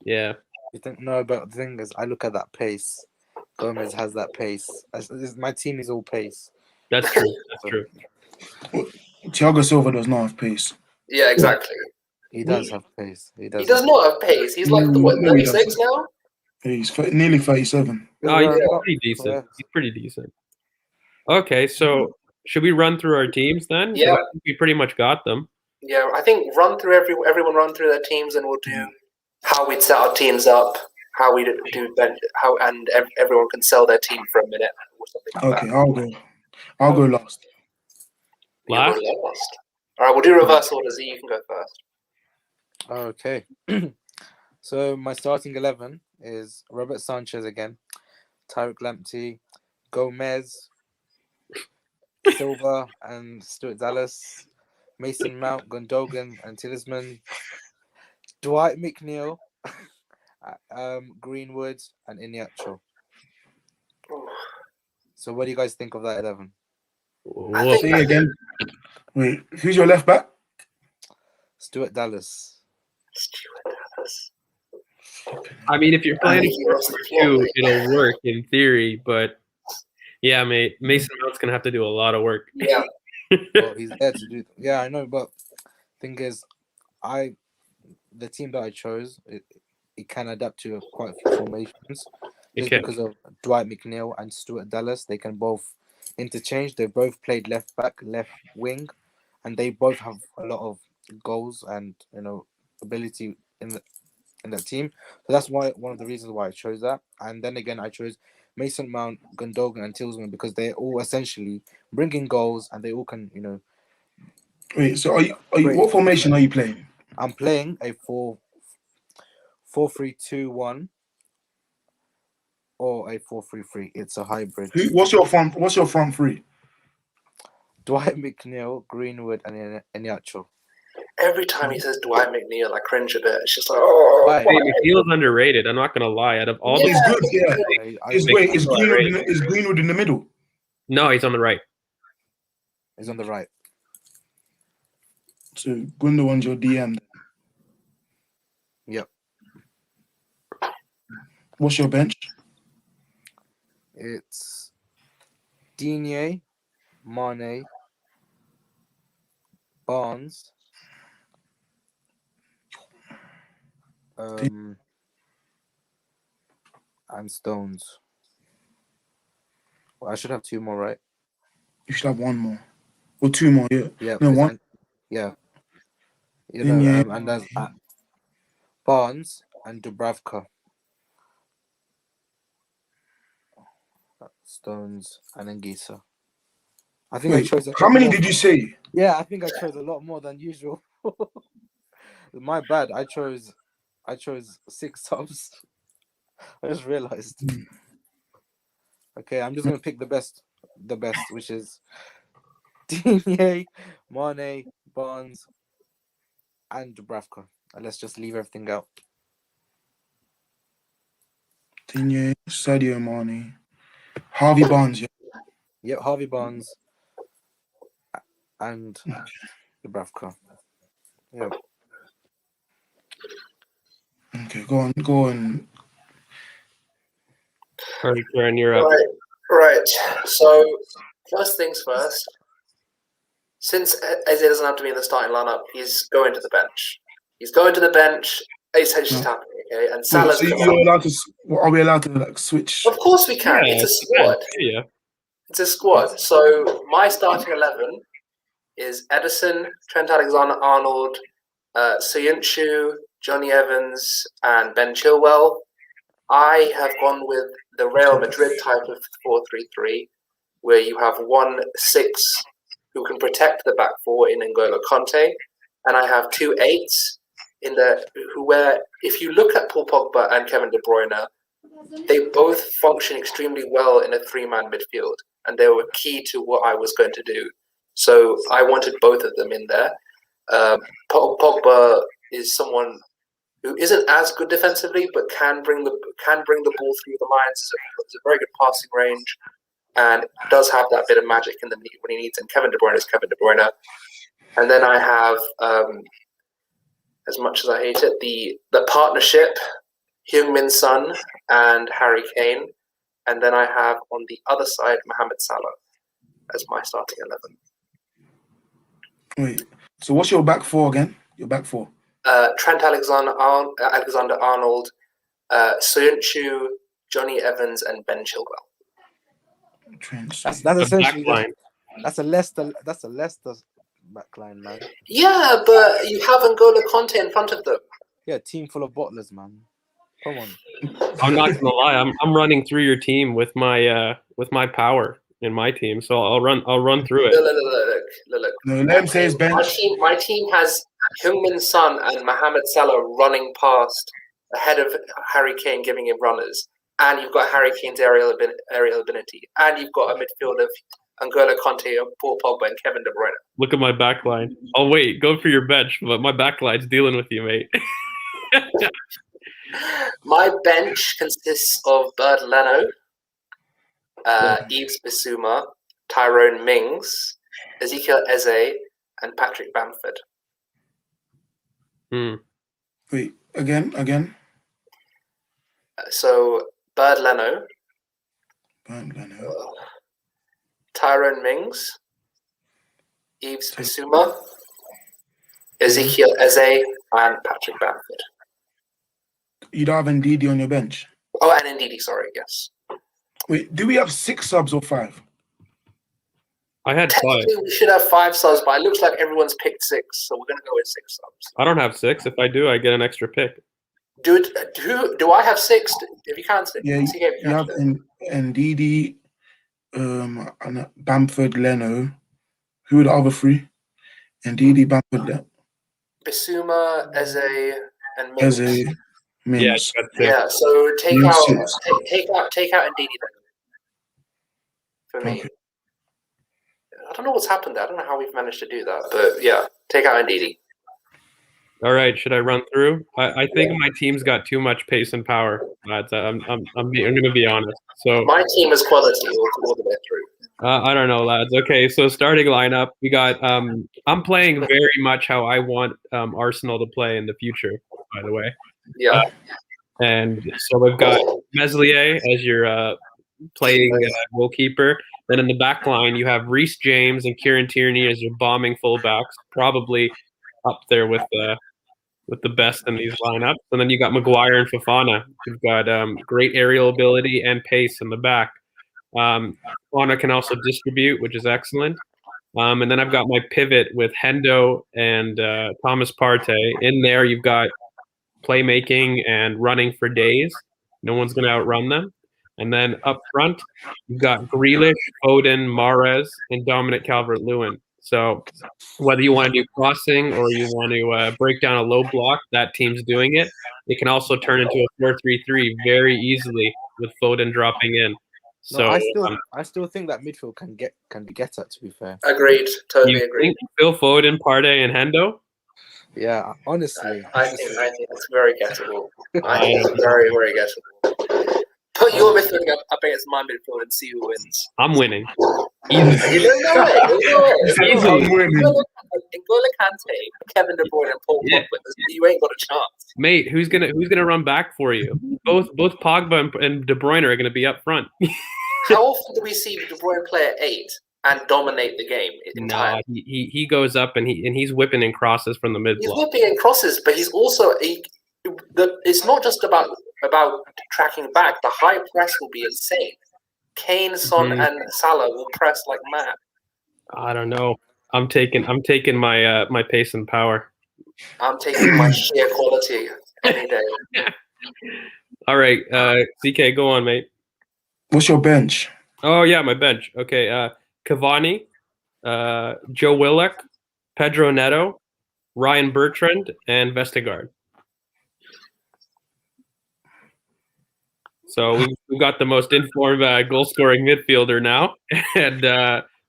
Speaker 3: Yeah.
Speaker 4: You think no, but the thing is, I look at that pace. Gomez has that pace. My team is all pace.
Speaker 3: That's true. That's true.
Speaker 2: Thiago Silva does not have pace.
Speaker 1: Yeah, exactly.
Speaker 4: He does have pace.
Speaker 1: He does not have pace. He's like
Speaker 2: No,
Speaker 1: what,
Speaker 2: no, he
Speaker 1: 36 now?
Speaker 2: He's nearly 37.
Speaker 3: Oh, he's
Speaker 4: Yeah.
Speaker 3: pretty decent.
Speaker 4: Yeah.
Speaker 3: He's pretty decent. Okay, so should we run through our teams then? 'Cause
Speaker 1: Yeah.
Speaker 3: I think we pretty much got them.
Speaker 1: Yeah, I think everyone run through their teams, and we'll do how we'd set our teams up, how we do bench, everyone can sell their team for a minute or something like
Speaker 2: Okay,
Speaker 1: that.
Speaker 2: I'll go last.
Speaker 3: Last?
Speaker 1: You go last. All right, we'll do reverse order. Z, you can go first.
Speaker 4: Okay. So my starting 11 is Robert Sanchez again, Tariq Lamptey, Gomez, Silva and Stuart Dallas, Mason Mount, Gundogan and Tillsman, Dwight McNeil, Greenwood and Iheanacho. So what do you guys think of that 11?
Speaker 1: I
Speaker 3: Whoa.
Speaker 2: Say again. Wait, who's your left back?
Speaker 4: Stuart Dallas.
Speaker 1: Stuart Dallas.
Speaker 3: I mean, if you're playing
Speaker 1: think he lost the plot,
Speaker 3: 4-2,
Speaker 1: mate.
Speaker 3: it'll work in theory, but yeah, mate, Mason Mount's gonna have to do a lot of work.
Speaker 1: Yeah,
Speaker 4: Well, he's there to do. Yeah, I know, but thing is, the team that I chose, it can adapt to quite a few formations. Just
Speaker 3: Okay.
Speaker 4: because of Dwight McNeil and Stuart Dallas, they can both interchange. They both played left back, left wing, and they both have a lot of goals and ability in that team. So that's why one of the reasons why I chose that. And then again, I chose Mason Mount, Gundogan, and Tillsman because they're all essentially bringing goals and they all can,
Speaker 2: Wait, so are you
Speaker 4: Great.
Speaker 2: what formation are you playing?
Speaker 4: I'm playing a 4-3-2-1 or a 4-3-3. It's a hybrid.
Speaker 2: What's your front three?
Speaker 4: Dwight McNeil, Greenwood, and Iheanacho.
Speaker 1: every time he says Dwight McNeil, I cringe a bit. It's just like, oh,
Speaker 4: Why?
Speaker 3: Hey, McNeil's underrated. I'm not gonna lie. Out of all
Speaker 1: Yeah.
Speaker 2: He's good, yeah. Is
Speaker 3: Greenwood
Speaker 2: Greenwood in the middle?
Speaker 3: no, he's on the right.
Speaker 4: He's on the right.
Speaker 2: So Gundogan's your DM.
Speaker 4: Yep.
Speaker 2: What's your bench?
Speaker 4: It's Digne, Mane, Barnes, and Stones. Well, I should have two more, right?
Speaker 2: You should have one more. Or two more, yeah.
Speaker 4: Yeah.
Speaker 2: No,
Speaker 4: it's
Speaker 2: one.
Speaker 4: Yeah.
Speaker 2: Digne.
Speaker 4: And there's Barnes and Dubravka. Stones and Anguissa. I think I
Speaker 2: Wait,
Speaker 4: chose.
Speaker 2: how many did you say?
Speaker 4: Yeah, I think I chose a lot more than usual. My bad. I chose 6 subs. I just realized. Okay, I'm just gonna pick the best, which is Digne, Mane, Barnes, and Dubravka. And let's just leave everything out.
Speaker 2: Digne, Sadio Mane, Harvey Barnes, yeah.
Speaker 4: Yep, Harvey Barnes and Dubravka. Yep.
Speaker 2: Okay, go on.
Speaker 3: All right, Karen, you're up.
Speaker 1: Right. So, first things first. Since Eze doesn't have to be in the starting lineup, he's going to the bench. It's just happening, okay? And
Speaker 2: Wait,
Speaker 1: Salah's
Speaker 2: so
Speaker 1: coming
Speaker 2: you're
Speaker 1: on.
Speaker 2: allowed to? Are we allowed to like switch?
Speaker 1: Of course we can.
Speaker 3: Yeah,
Speaker 1: It's a squad.
Speaker 3: Yeah.
Speaker 1: It's a squad. So my starting 11 is Edison, Trent Alexander-Arnold, Soyuncu, Johnny Evans, and Ben Chilwell. I have gone with the Real Madrid type of 4-3-3, where you have 1-6 who can protect the back four in N'Golo Conte, and I have 2 8s in where if you look at Paul Pogba and Kevin De Bruyne, they both function extremely well in a 3-man midfield, and they were key to what I was going to do. So I wanted both of them in there. Pogba is someone who isn't as good defensively, but can bring the ball through the lines. Has a very good passing range, and does have that bit of magic in when he needs. And Kevin De Bruyne is Kevin De Bruyne. And then I have, as much as I hate it, the partnership, Heung-min Son and Harry Kane. And then I have on the other side Mohamed Salah as my starting 11.
Speaker 2: Wait, so what's your back four again? Your back four?
Speaker 1: Trent Alexander-Arnold, Soyuncu, Johnny Evans, and Ben Chilwell.
Speaker 2: Trent.
Speaker 4: That's
Speaker 3: The
Speaker 4: essentially
Speaker 3: back line.
Speaker 4: that's a Leicester backline, man.
Speaker 1: Yeah, but you have N'Golo Conte in front of them.
Speaker 4: Yeah, team full of bottlers, man. Come on.
Speaker 3: I'm not gonna lie. I'm running through your team with my power in my team. So I'll run through it.
Speaker 1: Look.
Speaker 2: No, let him say his bench.
Speaker 1: My team has Heung-min Son and Mohamed Salah running past ahead of Harry Kane, giving him runners. And you've got Harry Kane's aerial ability. And you've got a midfield of N'Golo Conte, Paul Pogba, and Kevin De Bruyne.
Speaker 3: Look at my back line. Oh wait, go for your bench, but my back line's dealing with you, mate.
Speaker 1: My bench consists of Bernd Leno, Yves Bissouma, Tyrone Mings, Ezekiel Eze, and Patrick Bamford.
Speaker 2: Wait, again.
Speaker 1: So Bernd Leno, Tyrone Mings, Yves Bissouma, Ezekiel Eze, and Patrick Bamford.
Speaker 2: You don't have Ndidi on your bench.
Speaker 1: Oh, and Ndidi, sorry, yes.
Speaker 2: Wait, do we have 6 subs or 5?
Speaker 3: I had 5.
Speaker 1: Technically, we should have 5 subs, but it looks like everyone's picked 6, so we're going to go with 6 subs.
Speaker 3: I don't have 6. If I do, I get an extra pick.
Speaker 1: Do I have 6? If you can't,
Speaker 2: Yeah, you have Ndidi, and Bamford, Leno. Who are the other 3? Ndidi, Bamford,
Speaker 1: Bissouma, Eze, and Mings.
Speaker 2: Eze, Mings.
Speaker 1: Yeah, so take
Speaker 2: Mings
Speaker 1: out Ndidi then. For me.
Speaker 2: Okay.
Speaker 1: I don't know what's happened there. I don't know how we've managed to do that, but yeah, take out Ndidi.
Speaker 3: All right, should I run through? I think my team's got too much pace and power. Lads. I'm going to be honest. So
Speaker 1: my team is quality all the way through.
Speaker 3: I don't know, lads. Okay, so starting lineup, we got. I'm playing very much how I want Arsenal to play in the future. By the way.
Speaker 1: Yeah.
Speaker 3: And so we've got Meslier as your playing goalkeeper. Then in the back line, you have Reece James and Kieran Tierney as your bombing fullbacks, probably up there with the best in these lineups. And then you got Maguire and Fofana, who've got great aerial ability and pace in the back. Fofana can also distribute, which is excellent. And then I've got my pivot with Hendo and Thomas Partey. In there, you've got playmaking and running for days. No one's going to outrun them. And then up front, you've got Grealish, Foden, Mahrez, and Dominic Calvert-Lewin. So whether you want to do crossing or you want to break down a low block, that team's doing it. It can also turn into a 4-3-3 very easily with Foden dropping in. So
Speaker 4: I still think that midfield can be get at, to be fair.
Speaker 1: Agreed. Totally
Speaker 3: you
Speaker 1: agreed.
Speaker 3: think Phil Foden, Partey, and Hendo?
Speaker 4: Yeah, honestly.
Speaker 1: I think it's very gettable. I think it's very, very gettable. Put your midfield up against my midfield and see who wins.
Speaker 3: I'm winning.
Speaker 1: You don't know it.
Speaker 2: I'm winning.
Speaker 1: N'Golo Kante, Kevin De Bruyne, and Paul Pogba. You ain't got a chance.
Speaker 3: Mate, who's gonna run back for you? Both Pogba and De Bruyne are gonna be up front.
Speaker 1: How often do we see De Bruyne play at 8 and dominate the game entirely?
Speaker 3: No, he goes up and he's whipping in crosses from the mid
Speaker 1: He's
Speaker 3: block.
Speaker 1: whipping in crosses, but he's also it's not just about tracking back. The high press will be insane. Kane, Son, and Salah will press like mad.
Speaker 3: I don't know. I'm taking my my pace and power.
Speaker 1: I'm taking my sheer quality any day.
Speaker 3: All right, CK, go on, mate.
Speaker 2: What's your bench?
Speaker 3: Oh yeah, my bench. Okay, Cavani, Joe Willock, Pedro Neto, Ryan Bertrand, and Vestergaard. So we've got the most informed goal-scoring midfielder now, and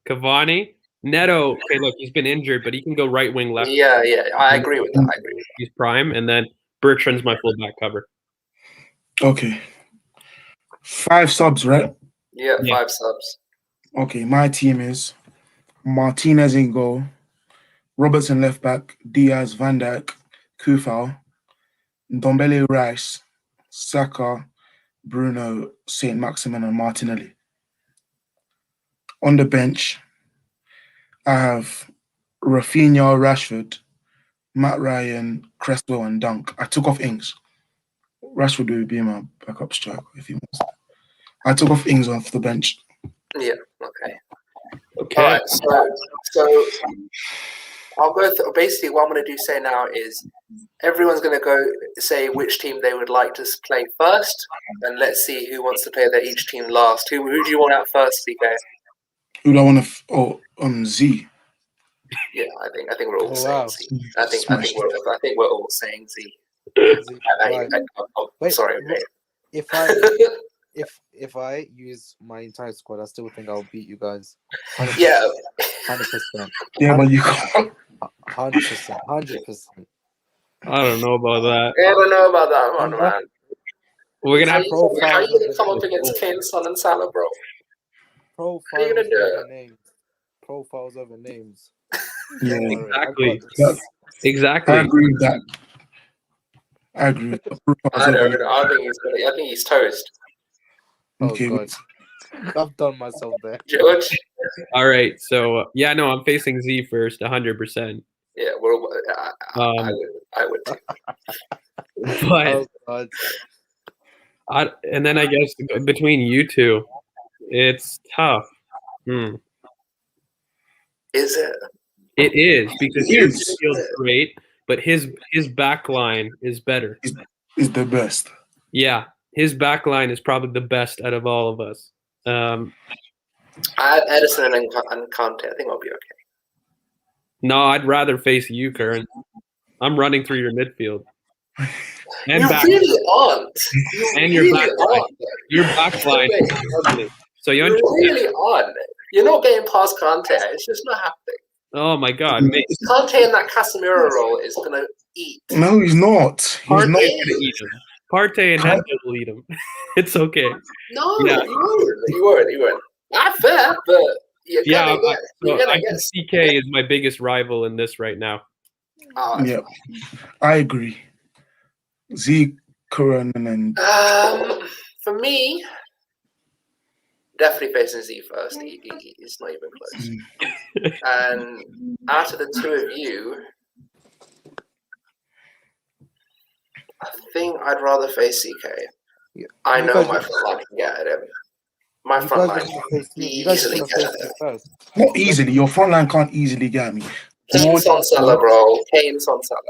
Speaker 3: Cavani, Neto. Okay, look, he's been injured, but he can go right wing, left.
Speaker 1: Yeah, I agree with that.
Speaker 3: He's prime, and then Bertrand's my fullback cover.
Speaker 2: Okay. 5 subs, right?
Speaker 1: Yeah, 5 subs.
Speaker 2: Okay, my team is Martinez in goal, Robertson left back, Diaz, Van Dijk, Kufal, Ndombele, Rice, Saka, Bruno, Saint Maximin, and Martinelli. On the bench, I have Rafinha, Rashford, Matt Ryan, Cresswell, and Dunk. I took off Ings. Rashford will be my backup striker if he wants. I took off Ings off the bench.
Speaker 1: Yeah. Okay.
Speaker 3: Okay.
Speaker 1: All right. So I'll go. Basically, what I'm going to say now is everyone's going to go say which team they would like to play first, and let's see who wants to play their each team last. Who do you want out first, CK?
Speaker 2: Who do I want to? Z.
Speaker 1: Yeah, I think we're all
Speaker 4: Oh,
Speaker 1: saying
Speaker 4: wow.
Speaker 1: Z. I think we're all saying Z.
Speaker 4: Right. Wait,
Speaker 1: Sorry, mate.
Speaker 4: If I use my entire squad, I still think I'll beat you guys.
Speaker 1: Yeah.
Speaker 4: 100%.
Speaker 2: Yeah, but you can't.
Speaker 4: 100%.
Speaker 3: I don't know about that.
Speaker 1: I don't know about that one, man.
Speaker 3: We're gonna
Speaker 1: How
Speaker 3: have
Speaker 1: you gonna come up against Kane, Son, and Salah, bro?
Speaker 4: Profiles
Speaker 1: How you gonna do
Speaker 4: over
Speaker 1: it?
Speaker 4: names. Profiles over names.
Speaker 2: Yeah,
Speaker 4: Don't worry, I
Speaker 3: exactly.
Speaker 4: got this.
Speaker 2: I
Speaker 3: exactly.
Speaker 2: agree with that. I agree with that.
Speaker 1: I don't know. I think he's toast.
Speaker 4: Oh
Speaker 2: Okay,
Speaker 4: god. I've done myself there.
Speaker 1: George.
Speaker 3: All right. So yeah, no, I'm facing Z first, 100%.
Speaker 1: Yeah, I would too.
Speaker 3: But
Speaker 4: Oh god.
Speaker 3: and then I guess between you two, it's tough.
Speaker 1: Is it?
Speaker 3: It is because
Speaker 2: It
Speaker 3: your
Speaker 2: is.
Speaker 3: midfield's great, but his back line is better.
Speaker 2: Is the best.
Speaker 3: Yeah, his back line is probably the best out of all of us.
Speaker 1: I have Edison and Conte. I think I'll be okay.
Speaker 3: No, I'd rather face you, Curran. I'm running through your midfield. And
Speaker 1: you
Speaker 3: back,
Speaker 1: really aren't. You
Speaker 3: and
Speaker 1: really
Speaker 3: your back line.
Speaker 1: aren't.
Speaker 3: Your back line is ugly. So
Speaker 1: You really aren't. You're not getting past Conte. It's just not happening.
Speaker 3: Oh my God, mate.
Speaker 1: Conte in that Casemiro role is gonna eat.
Speaker 2: No, he's not. He's
Speaker 3: Partey's
Speaker 2: not.
Speaker 3: gonna eat him. Partey and Hendo will eat him. It's okay.
Speaker 1: No,
Speaker 3: Yeah.
Speaker 1: you won't. Not fair, but you're gonna get.
Speaker 3: CK is my biggest rival in this right now.
Speaker 1: Oh,
Speaker 2: Yeah, I agree. Z, Curran, and
Speaker 1: for me, definitely facing Z first. He's not even close. And out of the two of you, I think I'd rather face CK.
Speaker 4: Yeah.
Speaker 1: I
Speaker 4: You
Speaker 1: know
Speaker 4: guys
Speaker 1: my
Speaker 4: just-
Speaker 1: front line can get at him. My
Speaker 4: You
Speaker 1: front
Speaker 4: guys
Speaker 1: line
Speaker 4: just
Speaker 1: can
Speaker 4: wanna face me. You guys just
Speaker 1: easily
Speaker 4: want
Speaker 1: get
Speaker 4: to
Speaker 1: at
Speaker 4: face
Speaker 1: him.
Speaker 4: me first.
Speaker 2: not easily. Your front line can't easily get me.
Speaker 1: Kane's on Salah, bro. Kane's on Salah.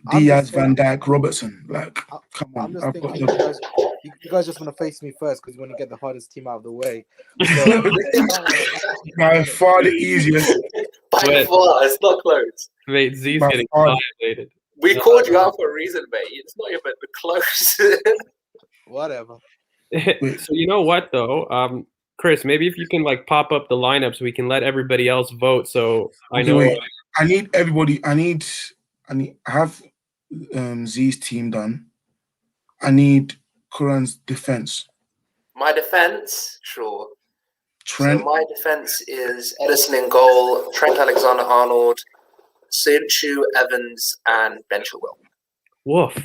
Speaker 4: I'm
Speaker 2: Diaz,
Speaker 4: just saying-
Speaker 2: Van Dijk, Robertson. Like, come
Speaker 4: I'm
Speaker 2: on.
Speaker 4: just
Speaker 2: I've
Speaker 4: thinking
Speaker 2: got
Speaker 4: you guys just want to face me first because you want to get the hardest team out of the way.
Speaker 2: by far the easiest.
Speaker 1: By
Speaker 3: Wait.
Speaker 1: far, it's not close.
Speaker 3: Mate, Z's
Speaker 2: By
Speaker 3: getting
Speaker 2: far.
Speaker 3: violated.
Speaker 1: We called you out for a reason, mate. It's not even close.
Speaker 4: Whatever.
Speaker 3: So you know what though, Chris, maybe if you can like pop up the lineups, we can let everybody else vote. So I
Speaker 2: Okay,
Speaker 3: know.
Speaker 2: wait. I need everybody. I have Z's team done. I need Curran's defense.
Speaker 1: My defense, sure.
Speaker 2: Trent,
Speaker 1: So my defense is Edison in goal, Trent Alexander-Arnold, Sinchu, Evans, and Ben Chilwell.
Speaker 3: Woof.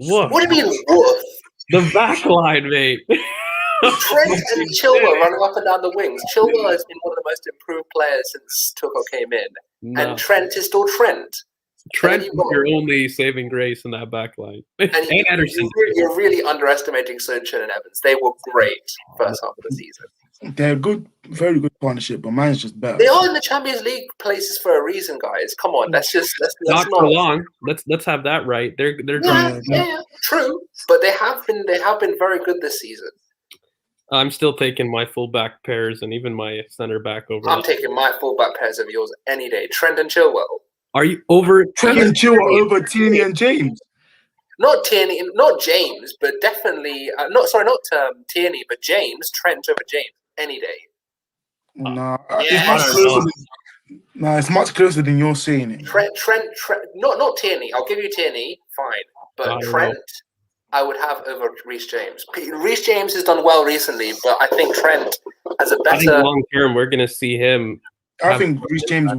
Speaker 3: Woof.
Speaker 1: What do you mean, woof?
Speaker 3: The back line, mate.
Speaker 1: Trent and Chilwell running up and down the wings. Chilwell has been one of the most improved players since Tuchel came in.
Speaker 3: No.
Speaker 1: And Trent is still Trent.
Speaker 3: Trent
Speaker 1: you
Speaker 3: is
Speaker 1: got-
Speaker 3: your only saving grace in that back line.
Speaker 1: And
Speaker 3: And Ederson.
Speaker 1: you're really underestimating Sinchu and Evans. They were great first half of the season.
Speaker 2: they're good, very good partnership, but mine's just better.
Speaker 1: They are in the Champions League places for a reason, guys. Come on, let's
Speaker 3: Not for long. Let's have that right. They're
Speaker 1: Yeah, true. But they have been very good this season.
Speaker 3: I'm still taking my fullback pairs and even my center back over.
Speaker 1: I'm taking my fullback pairs of yours any day. Trent and Chilwell.
Speaker 3: Are you over?
Speaker 2: Trent and Chilwell over Tierney and James.
Speaker 1: Not Tierney, not James, but definitely not Tierney, but James. Trent over James any day.
Speaker 2: Nah,
Speaker 1: Yeah,
Speaker 2: it's much closer than you're saying it.
Speaker 1: Trent. Not Tierney. I'll give you Tierney, fine,
Speaker 3: I
Speaker 1: but
Speaker 3: don't
Speaker 1: Trent,
Speaker 3: know.
Speaker 1: I would have over Reece James. Reece James has done well recently, but I think Trent has a
Speaker 3: I think
Speaker 1: better.
Speaker 3: long term we're gonna see him.
Speaker 2: I think Reece James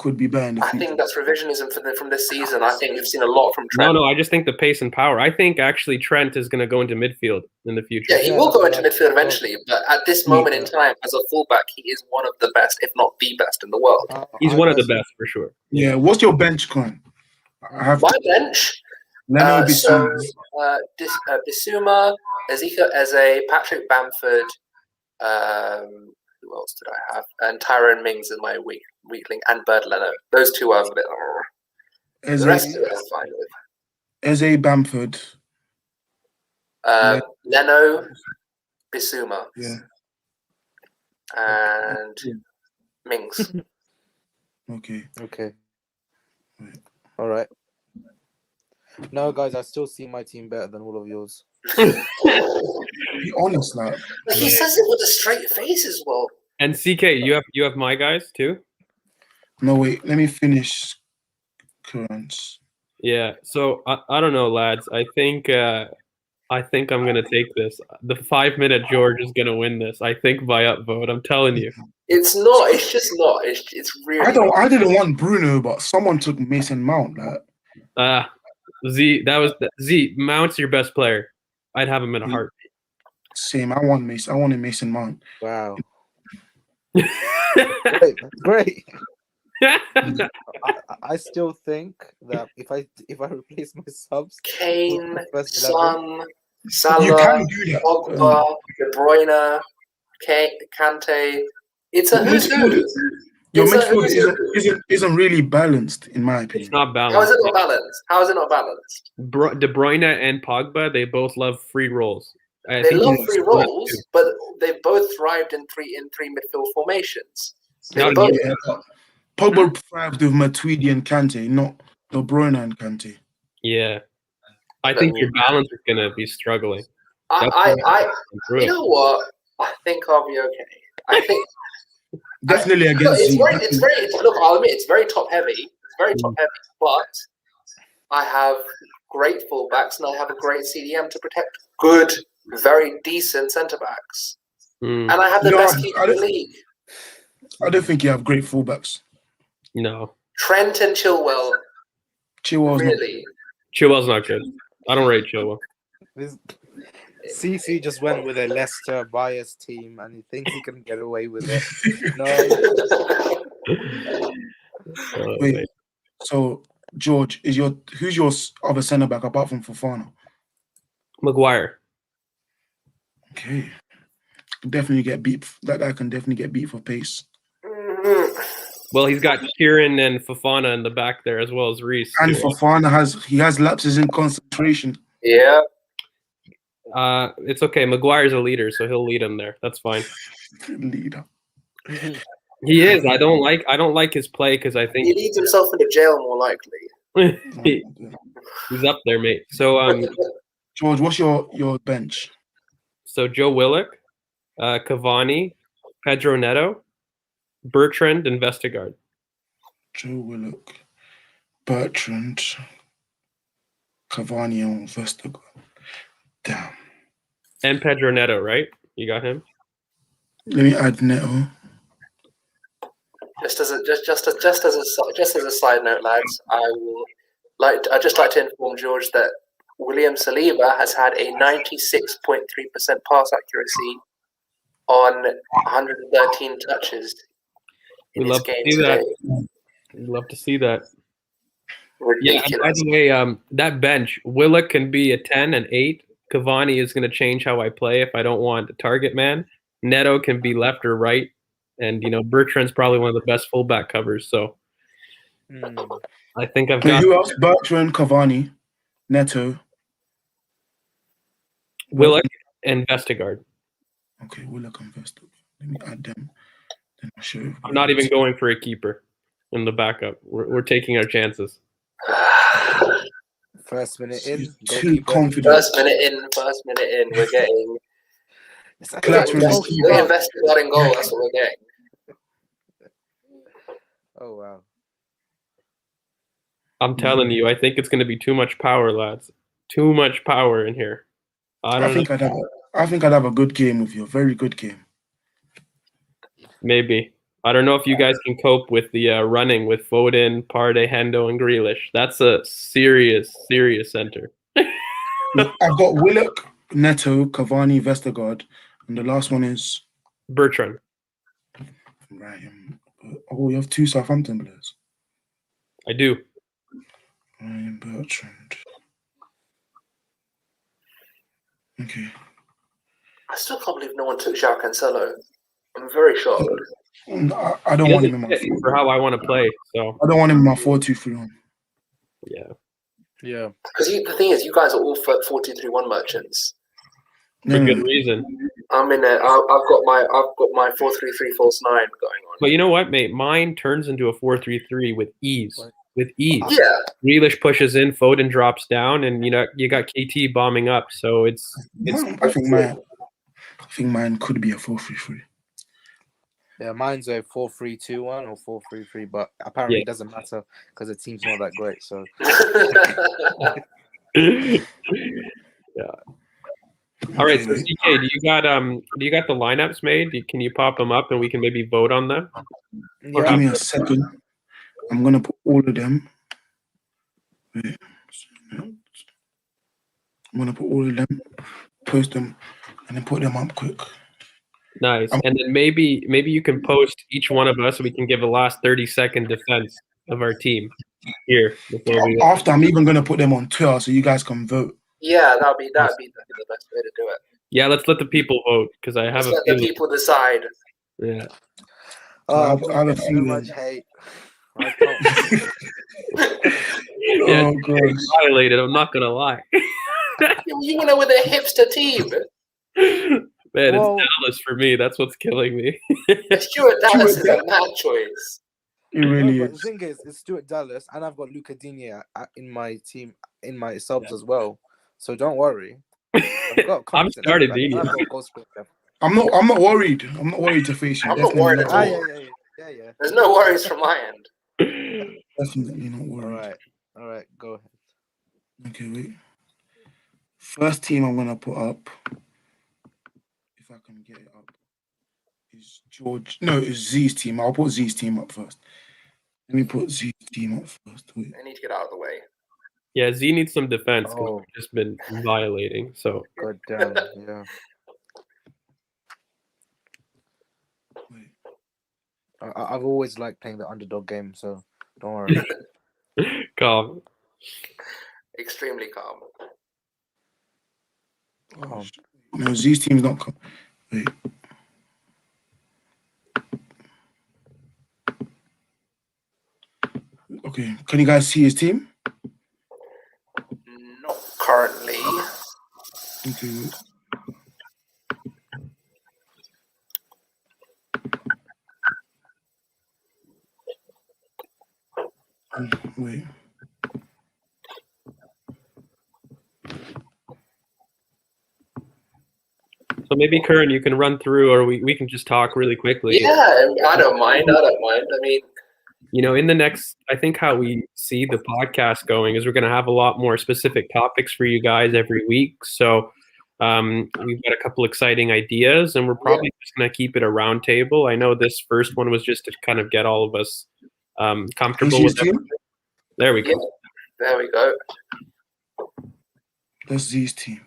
Speaker 2: could be better in the
Speaker 1: I
Speaker 2: future.
Speaker 1: think that's revisionism from this season. I think we've seen a lot from Trent.
Speaker 3: No, I just think the pace and power. I think actually Trent is gonna go into midfield in the future.
Speaker 1: Yeah, he
Speaker 4: Yeah,
Speaker 1: will go
Speaker 4: that's
Speaker 1: into
Speaker 4: right.
Speaker 1: midfield eventually, but at this moment in time, as a fullback, he is one of the best, if not the best, in the world.
Speaker 3: He's one of the best for sure.
Speaker 2: Yeah, what's your bench, Con? I have
Speaker 1: My bench,
Speaker 2: Leno
Speaker 1: so
Speaker 2: Bissouma.
Speaker 1: Bissouma, Ezekiel Eze, Patrick Bamford, Who else did I have? And Tyrone Mings is my weakling, and Bird Leno. Those two are a bit. The rest of it is fine with.
Speaker 2: Eze Bamford.
Speaker 1: Leno, Bissouma,
Speaker 2: Yeah.
Speaker 1: and Mings.
Speaker 2: Okay.
Speaker 4: Okay.
Speaker 2: Right.
Speaker 4: All right. No, guys, I still see my team better than all of yours.
Speaker 2: Be honest, like.
Speaker 1: But he says it with a straight face as well.
Speaker 3: And CK, you have my guys too?
Speaker 2: No, wait. Let me finish currents.
Speaker 3: Yeah. So I don't know, lads. I think I'm gonna take this. The 5-minute George is gonna win this. I think by upvote. I'm telling you.
Speaker 1: It's not. It's just not. It's really.
Speaker 2: I didn't want Bruno, but someone took Mason Mount. Like,
Speaker 3: Z. Z. Mount's your best player. I'd have him in a heartbeat.
Speaker 2: same. I wanted Mason Mount.
Speaker 4: Wow. Great. Great. I still think that if I replace my subs,
Speaker 1: Kane,
Speaker 4: with the first
Speaker 1: Son,
Speaker 4: 11,
Speaker 2: You
Speaker 1: Salah,
Speaker 2: can do that.
Speaker 1: Pogba, De Bruyne, Kante. It's a who's who.
Speaker 2: Your
Speaker 1: It's a
Speaker 2: midfield
Speaker 1: who's who.
Speaker 2: isn't really balanced, in my
Speaker 3: It's
Speaker 2: opinion.
Speaker 3: not
Speaker 1: How is
Speaker 3: balanced.
Speaker 1: it not balanced? How is it not balanced?
Speaker 3: De Bruyne and Pogba, they both love free rolls. I
Speaker 1: They
Speaker 3: think
Speaker 1: love
Speaker 3: he's-
Speaker 1: free rolls, but they both thrived in three midfield formations. They
Speaker 3: Not
Speaker 1: both.
Speaker 2: Yeah, but Pogba thrived with Matuidi and Kante, not De Bruyne and Kante.
Speaker 3: Yeah. I think your balance is gonna be struggling. You
Speaker 1: You know what? I think I'll be okay. I think
Speaker 2: Definitely
Speaker 1: look,
Speaker 2: against Z.
Speaker 1: look, I'll admit it's very top heavy. It's very top heavy, but I have great fullbacks and I have a great CDM to protect good, very decent centre backs.
Speaker 3: Mm,
Speaker 1: And I have the
Speaker 2: No,
Speaker 1: best keeper in the league.
Speaker 2: I don't think you have great fullbacks.
Speaker 3: no.
Speaker 1: Trent and Chilwell.
Speaker 2: Chilwell's not.
Speaker 1: Really?
Speaker 3: Chilwell's not good. I don't rate Chilwell.
Speaker 4: this CC just went with a Leicester biased team, and he thinks he can get away with it. No,
Speaker 2: Wait. So George, who's your other centre back apart from Fofana?
Speaker 3: Maguire.
Speaker 2: Okay, definitely get beat. That guy can definitely get beat for pace.
Speaker 3: Well, he's got Kieran and Fofana in the back there as well as Reece.
Speaker 2: And
Speaker 3: too.
Speaker 2: Fofana has lapses in concentration.
Speaker 1: Yeah.
Speaker 3: It's okay. Maguire's a leader, so he'll lead him there. That's fine.
Speaker 2: Leader.
Speaker 3: He is. I don't like his play because I
Speaker 1: He
Speaker 3: think
Speaker 1: leads himself into jail more likely.
Speaker 3: he's up there, mate. So
Speaker 2: George, what's your bench?
Speaker 3: so Joe Willock, Cavani, Pedro Neto, Bertrand, and Vestergaard.
Speaker 2: Joe Willock, Bertrand, Cavani, and Vestergaard. Damn.
Speaker 3: And Pedro Neto, right? You got him?
Speaker 2: Let me add Neto.
Speaker 1: Just as a side note, lads, I'd just like to inform George that William Saliba has had a 96.3% pass accuracy on 113 touches in
Speaker 3: We
Speaker 1: his
Speaker 3: love to
Speaker 1: game
Speaker 3: see that.
Speaker 1: today.
Speaker 3: We'd love to see that. Yeah, and by
Speaker 1: Ridiculous.
Speaker 3: the way, that bench, Willock can be a 10 and 8. Cavani is going to change how I play if I don't want a target man. Neto can be left or right. And, Bertrand's probably one of the best fullback covers. So I think I've
Speaker 2: Wait,
Speaker 3: got
Speaker 2: who else? Bertrand, Cavani, Neto.
Speaker 3: Willock and Vestergaard.
Speaker 2: Okay, Willock and Vestergaard. Let me add them. Then I'll show you.
Speaker 3: I'm not even going for a keeper in the backup. We're taking our chances.
Speaker 4: first minute in,
Speaker 2: Too
Speaker 4: goalkeeper.
Speaker 2: confident.
Speaker 1: First minute in, we're getting
Speaker 4: It's like
Speaker 2: Clattering
Speaker 4: a
Speaker 2: the
Speaker 4: goalkeeper.
Speaker 2: keeper.
Speaker 1: we're invested in goal. That's what we're getting.
Speaker 4: Oh wow.
Speaker 3: I'm telling you, I think it's going to be too much power, lads. Too much power in here. I think
Speaker 2: I think I'd have a good game with you. A very good game.
Speaker 3: maybe. I don't know if you guys can cope with the running with Foden, Partey, Hendo, and Grealish. That's a serious center.
Speaker 2: I've got Willock, Neto, Cavani, Vestergaard, and the last one is
Speaker 3: Bertrand.
Speaker 2: right. Oh, you have two Southampton players.
Speaker 3: I do.
Speaker 2: Ryan Bertrand. Okay.
Speaker 1: I still can't believe no one took João Cancelo. I'm very shocked.
Speaker 2: I don't
Speaker 3: He
Speaker 2: want him
Speaker 3: doesn't
Speaker 2: in my.
Speaker 3: fit for how I want to play. So
Speaker 2: I don't want him in my 4-2-3-1.
Speaker 3: yeah.
Speaker 4: Yeah.
Speaker 1: Because the thing is, you guys are all 4-2-3-1 merchants.
Speaker 3: For good reason.
Speaker 1: I'm in it. I've got my 4-3-3 false 9 going on.
Speaker 3: But you know what, mate? Mine turns into a 4-3-3 with ease.
Speaker 4: What?
Speaker 3: With ease.
Speaker 1: Yeah.
Speaker 3: Grealish pushes in, Foden drops down, and you got KT bombing up. So it's
Speaker 2: I think mine could be a 4-3-3.
Speaker 4: Yeah, mine's a 4-3-2-1 or 4-3-3, but apparently it doesn't matter because the team's not that great. So
Speaker 3: yeah. All right, so CK, do you got the lineups made? Can you pop them up and we can maybe vote on them? Or
Speaker 2: Give me a second. I'm gonna put all of them. Wait. I'm gonna put all of them, post them, and then put them up quick.
Speaker 3: Nice. And then maybe you can post each one of us so we can give a last 30-second defense of our team here before we
Speaker 2: After, I'm even gonna put them on Twitter so you guys can vote.
Speaker 1: Yeah, that'd be the best way to do it.
Speaker 3: Yeah, let's let the people vote because I have
Speaker 1: Let's let the people decide.
Speaker 3: Yeah.
Speaker 2: I have
Speaker 4: so
Speaker 2: a feeling.
Speaker 4: much hate. I can't.
Speaker 3: Yeah,
Speaker 2: Oh gosh.
Speaker 3: violated. I'm not gonna lie.
Speaker 1: You wanna with a hipster team.
Speaker 3: Man,
Speaker 4: Well-
Speaker 3: it's Dallas for me. That's what's killing me.
Speaker 1: Stuart Dallas is a mad choice.
Speaker 2: It really
Speaker 4: But the
Speaker 2: is.
Speaker 4: thing is, it's Stuart Dallas, and I've got Luca Digne in my team, in my subs as well. So don't worry. I've got
Speaker 3: I'm
Speaker 4: confidence.
Speaker 3: started
Speaker 4: And
Speaker 3: Digne.
Speaker 4: I've got goal scorer.
Speaker 2: I'm not worried. I'm not worried to face you.
Speaker 1: I'm not
Speaker 2: Definitely
Speaker 1: worried at all.
Speaker 4: Yeah.
Speaker 1: There's no worries from my end.
Speaker 2: Definitely not worried.
Speaker 4: All right, go ahead.
Speaker 2: Okay, wait. First team I'm gonna put up, if I can get it up, is George. No, it's Z's team. I'll put Z's team up first. Let me put Z's team up first. Wait.
Speaker 1: I need to get out of the way.
Speaker 3: Yeah, Z needs some defense because
Speaker 4: Oh.
Speaker 3: we've just been violating. So
Speaker 4: God damn, yeah.
Speaker 2: Wait.
Speaker 4: I've always liked playing the underdog game, so don't worry.
Speaker 3: calm.
Speaker 1: Extremely calm.
Speaker 2: Oh, shit. No, Z's team's not. Wait. Okay, can you guys see his team?
Speaker 1: Not currently.
Speaker 2: Okay, wait. Wait.
Speaker 3: So maybe Kern, you can run through, or we can just talk really quickly.
Speaker 1: Yeah, I don't mind. I mean,
Speaker 3: You know, in the next, I think how we see the podcast going is we're going to have a lot more specific topics for you guys every week. So we've got a couple exciting ideas, and we're probably just going to keep it a round table. I know this first one was just to kind of get all of us comfortable
Speaker 2: Z's
Speaker 3: with it.
Speaker 2: team?
Speaker 3: There we go.
Speaker 1: yeah, there we go.
Speaker 2: That's Z's team.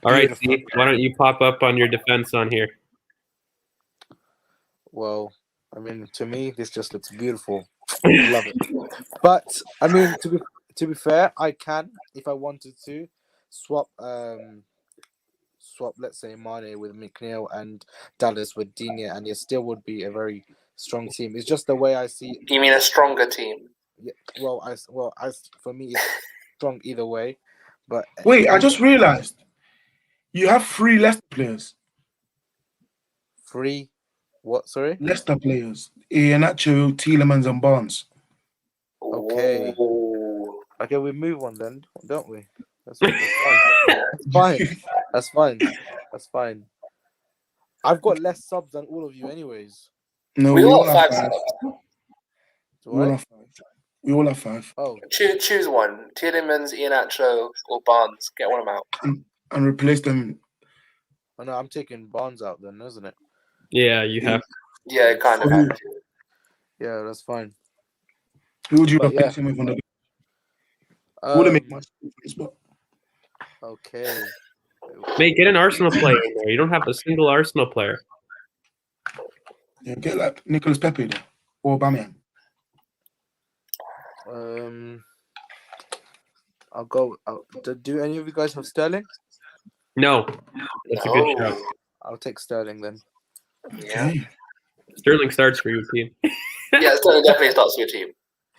Speaker 3: All right,
Speaker 4: Beautiful.
Speaker 3: Z, why don't you pop up on your defense on here?
Speaker 4: Well, I mean, to me, this just looks beautiful. I love it. But I mean, to be fair, I can, if I wanted to, swap. Let's say Mane with McNeil and Dallas with Digne, and it still would be a very strong team. It's just the way I see.
Speaker 1: You mean a stronger team?
Speaker 4: Yeah, for me, it's strong either way. But
Speaker 2: Wait, I just realized you have 3 Leicester players.
Speaker 4: 3. What? Sorry.
Speaker 2: Leicester players. Iheanacho, Tielemans, and Barnes.
Speaker 4: Okay.
Speaker 1: Ooh.
Speaker 4: Okay, we move on then, don't we? That's fine. That's fine. That's fine. I've got less subs than all of you, anyways.
Speaker 2: No,
Speaker 1: We
Speaker 2: we
Speaker 1: all
Speaker 2: all
Speaker 1: have
Speaker 2: have
Speaker 1: 5
Speaker 2: 5.
Speaker 1: subs.
Speaker 4: Do
Speaker 2: We all
Speaker 4: I?
Speaker 2: have 5. We all have 5.
Speaker 4: Oh,
Speaker 1: Choose one. Tielemans, Iheanacho, or Barnes. Get one of them out.
Speaker 2: And replace them.
Speaker 4: oh no, I'm taking Barnes out then, isn't it?
Speaker 3: Yeah, you have.
Speaker 1: Yeah, kind of.
Speaker 2: Who-
Speaker 1: have to.
Speaker 4: Yeah, that's fine.
Speaker 2: Who would you
Speaker 4: But
Speaker 2: replace him with on the wouldn't make much difference, but
Speaker 4: Okay.
Speaker 3: Mate, get an Arsenal player in there. You don't have a single Arsenal player.
Speaker 2: yeah, get like Nicholas Pepe there or Aubameyang.
Speaker 4: I'll go. Do any of you guys have Sterling?
Speaker 3: No, that's a good shout.
Speaker 4: I'll take Sterling then.
Speaker 1: Yeah.
Speaker 2: Okay.
Speaker 3: Sterling starts for your team.
Speaker 1: Yeah, Sterling definitely starts for your team.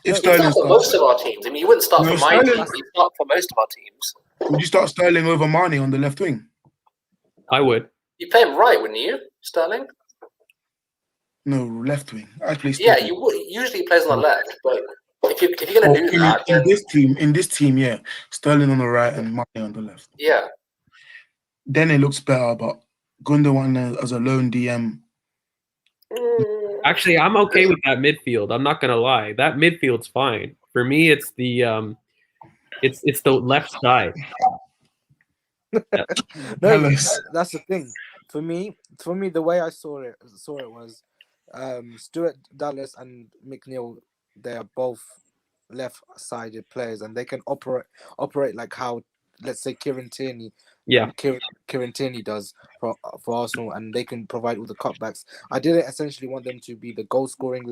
Speaker 2: If
Speaker 4: No,
Speaker 1: You
Speaker 2: Sterling
Speaker 1: start for most
Speaker 2: starts,
Speaker 1: of our teams. I mean, you wouldn't start
Speaker 2: No,
Speaker 1: for my
Speaker 2: Sterling-
Speaker 1: team. You start for most of our teams.
Speaker 2: would you start Sterling over Mane on the left wing?
Speaker 3: I would.
Speaker 1: You play him right, wouldn't you, Sterling?
Speaker 2: No, left wing. I play
Speaker 1: Yeah,
Speaker 2: Sterling.
Speaker 1: you would. Usually he plays on the left, but if you're going to do that,
Speaker 2: in
Speaker 1: then
Speaker 2: this team, yeah, Sterling on the right and Mane on the left.
Speaker 1: yeah.
Speaker 2: Then it looks better, but Gundogan as a lone DM.
Speaker 3: Actually, I'm okay with that midfield. I'm not gonna lie. That midfield's fine. For me, it's the it's the left side.
Speaker 4: No,
Speaker 2: Dallas.
Speaker 4: that's the thing. For me, the way I saw it was Stuart Dallas and McNeil. They are both left-sided players, and they can operate like how, let's say, Kieran Tierney does for Arsenal, and they can provide all the cutbacks. I didn't essentially want them to be the goal-scoring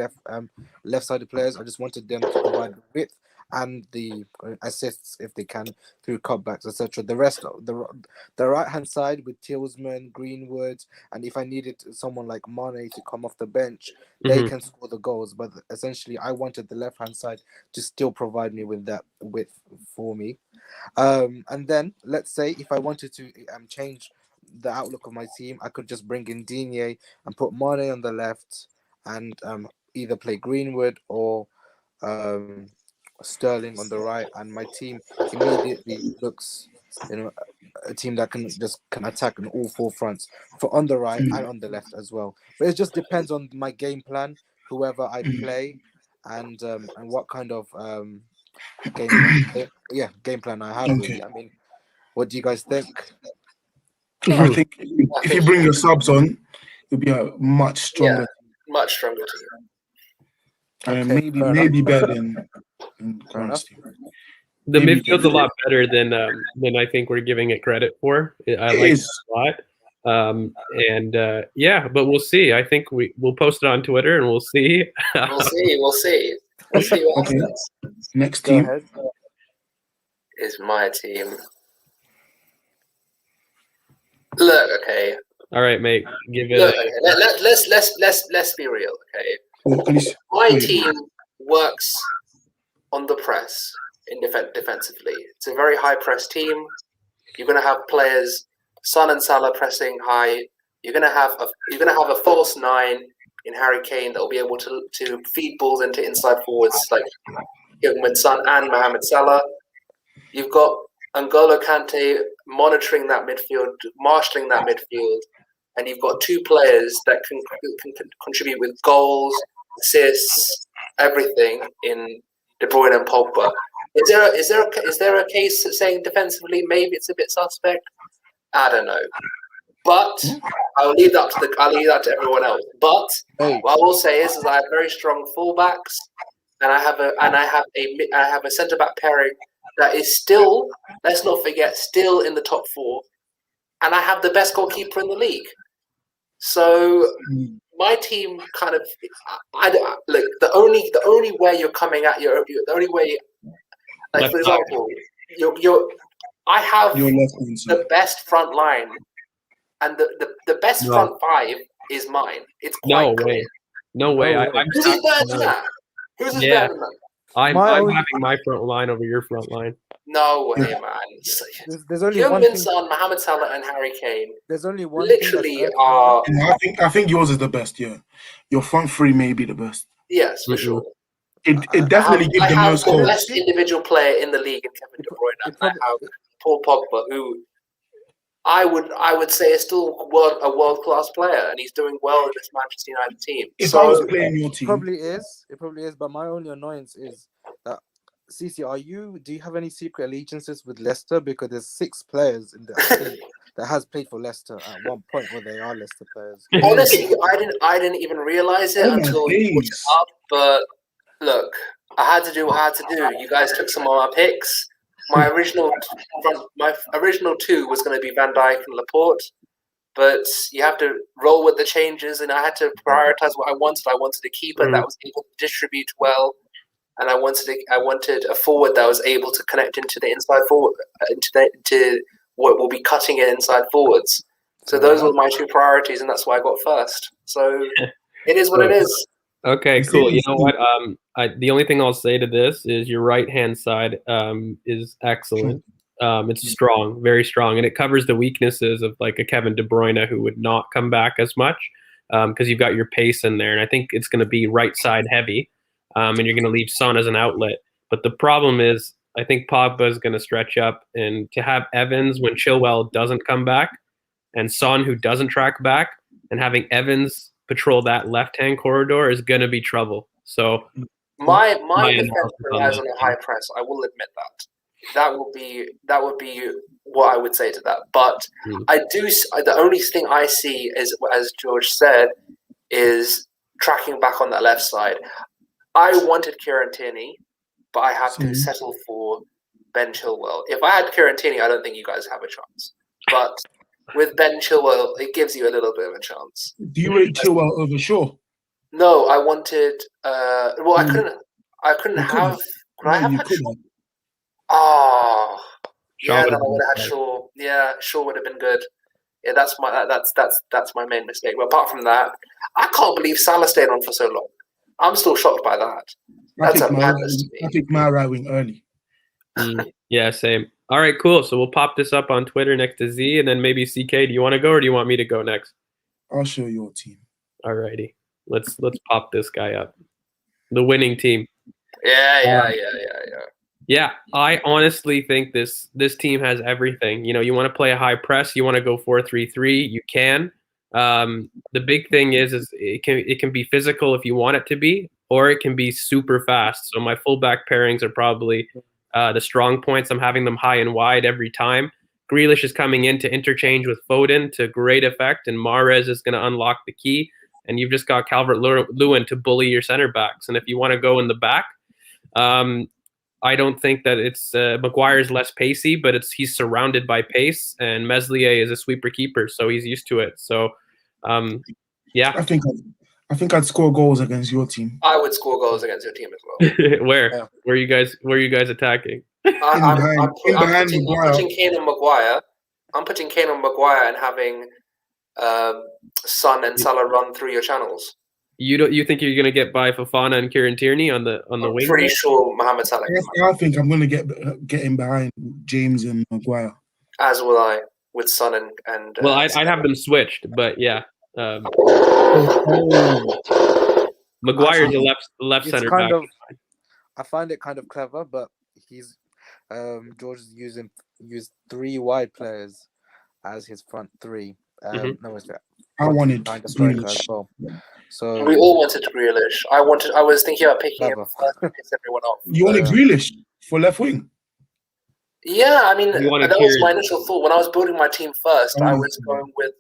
Speaker 4: left-sided players. I just wanted them to provide the width and the assists if they can through cutbacks, etc. The rest of the right-hand side with Tillsman, Greenwood, and if I needed someone like Mane to come off the bench, they can score the goals. But essentially, I wanted the left-hand side to still provide me with that width for me. And then let's say if I wanted to change the outlook of my team, I could just bring in Digne and put Mane on the left, and either play Greenwood or Sterling on the right, and my team immediately looks, a team that can attack on all four fronts, for on the right and on the left as well. But it just depends on my game plan, whoever I play, and what kind of game plan I have.
Speaker 2: Okay.
Speaker 4: Really, I mean, what do you guys think?
Speaker 2: I think if you bring your subs on, it'll be a much stronger.
Speaker 1: Much stronger team.
Speaker 2: And
Speaker 4: Okay, fair
Speaker 2: maybe better than Grant's team.
Speaker 3: The
Speaker 2: Maybe
Speaker 3: midfield's a lot better than I think we're giving it credit for. I like it a lot. But we'll see. I think we'll post it on Twitter and we'll see.
Speaker 1: We'll see what
Speaker 2: Okay.
Speaker 1: happens.
Speaker 2: Next
Speaker 4: Go
Speaker 2: team.
Speaker 4: ahead.
Speaker 1: Is my team. Look, okay.
Speaker 3: All right, mate. Give it.
Speaker 1: Look, okay. Let's be real, okay. My team works on the press defensively. It's a very high press team. You're going to have players, Son and Salah pressing high. You're going to have a false nine in Harry Kane that will be able to feed balls into inside forwards like Heung-min Son and Mohamed Salah. You've got N'Golo Kante monitoring that midfield, marshalling that midfield, and you've got two players that can contribute with goals, assists, everything in De Bruyne and Pogba. Is there a case saying defensively maybe it's a bit suspect? I don't know, but I'll leave that to everyone else. But what I will say is I have very strong fullbacks, and I have a centre back pairing that is still, let's not forget, still in the top four, and I have the best goalkeeper in the league. So my team kind of, look, the only way you're coming at the only way, like left for example, I have the best front line, and the best front five is mine. It's quite clear.
Speaker 3: No way.
Speaker 1: Who's better than that? Who's better than that?
Speaker 3: I'm having my front line over your front line.
Speaker 1: No way, man.
Speaker 4: There's only one
Speaker 1: thing. Son, Mohamed Salah, and Harry Kane.
Speaker 4: There's only one.
Speaker 1: Literally are.
Speaker 2: I think yours is the best. Yeah, your front three may be the best.
Speaker 1: Yes, for sure.
Speaker 2: It definitely gives the most goals.
Speaker 1: I have the best individual player in the league in Kevin De Bruyne. And I have Paul Pogba, who I would say is still a world class player, and he's doing well in this Manchester United team.
Speaker 2: If I was playing your team,
Speaker 4: it probably is. But my only annoyance is that, Cece, do you have any secret allegiances with Leicester? Because there's 6 players in that team that has played for Leicester at one point, where they are Leicester players.
Speaker 1: Honestly, I didn't even realize it until you put it up. But look, I had to do what I had to do. You guys took some of my picks. My original 2 was going to be Van Dijk and Laporte, but you have to roll with the changes, and I had to prioritize what I wanted. I wanted a keeper that was able to distribute well, and I wanted a forward that was able to connect into the inside forward, into will be cutting it inside forwards. So those were my two priorities, and that's why I got first. So it is what it is.
Speaker 3: Okay, cool. You know what? The only thing I'll say to this is your right-hand side is excellent. It's strong, very strong, and it covers the weaknesses of like a Kevin De Bruyne who would not come back as much because you've got your pace in there, and I think it's going to be right side heavy, and you're going to leave Son as an outlet. But the problem is, I think Pogba is going to stretch up, and to have Evans when Chilwell doesn't come back, and Son who doesn't track back, and having Evans patrol that left-hand corridor is going to be trouble. So
Speaker 1: my defense relies on a high press. I will admit that. That would be what I would say to that. But I do. The only thing I see is, as George said, is tracking back on that left side. I wanted Kieran Tierney, but I have to settle for Ben Chilwell. If I had Kieran Tierney, I don't think you guys have a chance. But with Ben Chilwell, it gives you a little bit of a chance.
Speaker 2: Do you rate Chilwell over Shaw?
Speaker 1: No, I wanted. Well, I couldn't. I couldn't have. Could I have had Shaw? Oh, yeah, then I would have had Shaw. Yeah, Shaw would have been good. Yeah, that's my main mistake. But apart from that, I can't believe Salah stayed on for so long. I'm still shocked by that. That's a madness to me.
Speaker 2: I picked my right wing early.
Speaker 3: Yeah, same. All right, cool. So we'll pop this up on Twitter next to Z, and then maybe CK. Do you want to go, or do you want me to go next?
Speaker 2: I'll show your team.
Speaker 3: All righty. Let's pop this guy up. The winning team.
Speaker 1: Yeah.
Speaker 3: Yeah, I honestly think this team has everything. You know, you want to play a high press, you want to go 4-3-3, you can. The big thing is it can be physical if you want it to be, or it can be super fast. So my fullback pairings are probably the strong points. I'm having them high and wide every time. Grealish is coming in to interchange with Foden to great effect, and Mahrez is going to unlock the key. And you've just got Calvert-Lewin to bully your center backs. And if you want to go in the back, I don't think that it's Maguire's less pacey, but he's surrounded by pace, and Meslier is a sweeper keeper, so he's used to it. So, yeah.
Speaker 2: I think I'd score goals against your team.
Speaker 1: I would score goals against your team as well.
Speaker 3: Where are you guys attacking?
Speaker 1: I'm putting Kane and Maguire. I'm putting Kane and Maguire and having Son and Salah run through your channels.
Speaker 3: You think you're gonna get by Fofana and Kieran Tierney on the
Speaker 1: I'm
Speaker 3: wing?
Speaker 1: pretty sure Mohamed Salah.
Speaker 2: I think I'm gonna get in behind James and Maguire.
Speaker 1: As will I with Son and.
Speaker 3: Well, I'd have them switched, but yeah. Maguire's the left center back.
Speaker 4: I find it kind of clever, but George used 3 wide players as his front 3.
Speaker 2: I wanted
Speaker 4: Grealish as well. So
Speaker 1: we all wanted Grealish. I was thinking about picking him first to piss everyone off.
Speaker 2: You wanted Grealish for left wing?
Speaker 1: Yeah, I mean that was my initial thought when I was building my team first. I was going with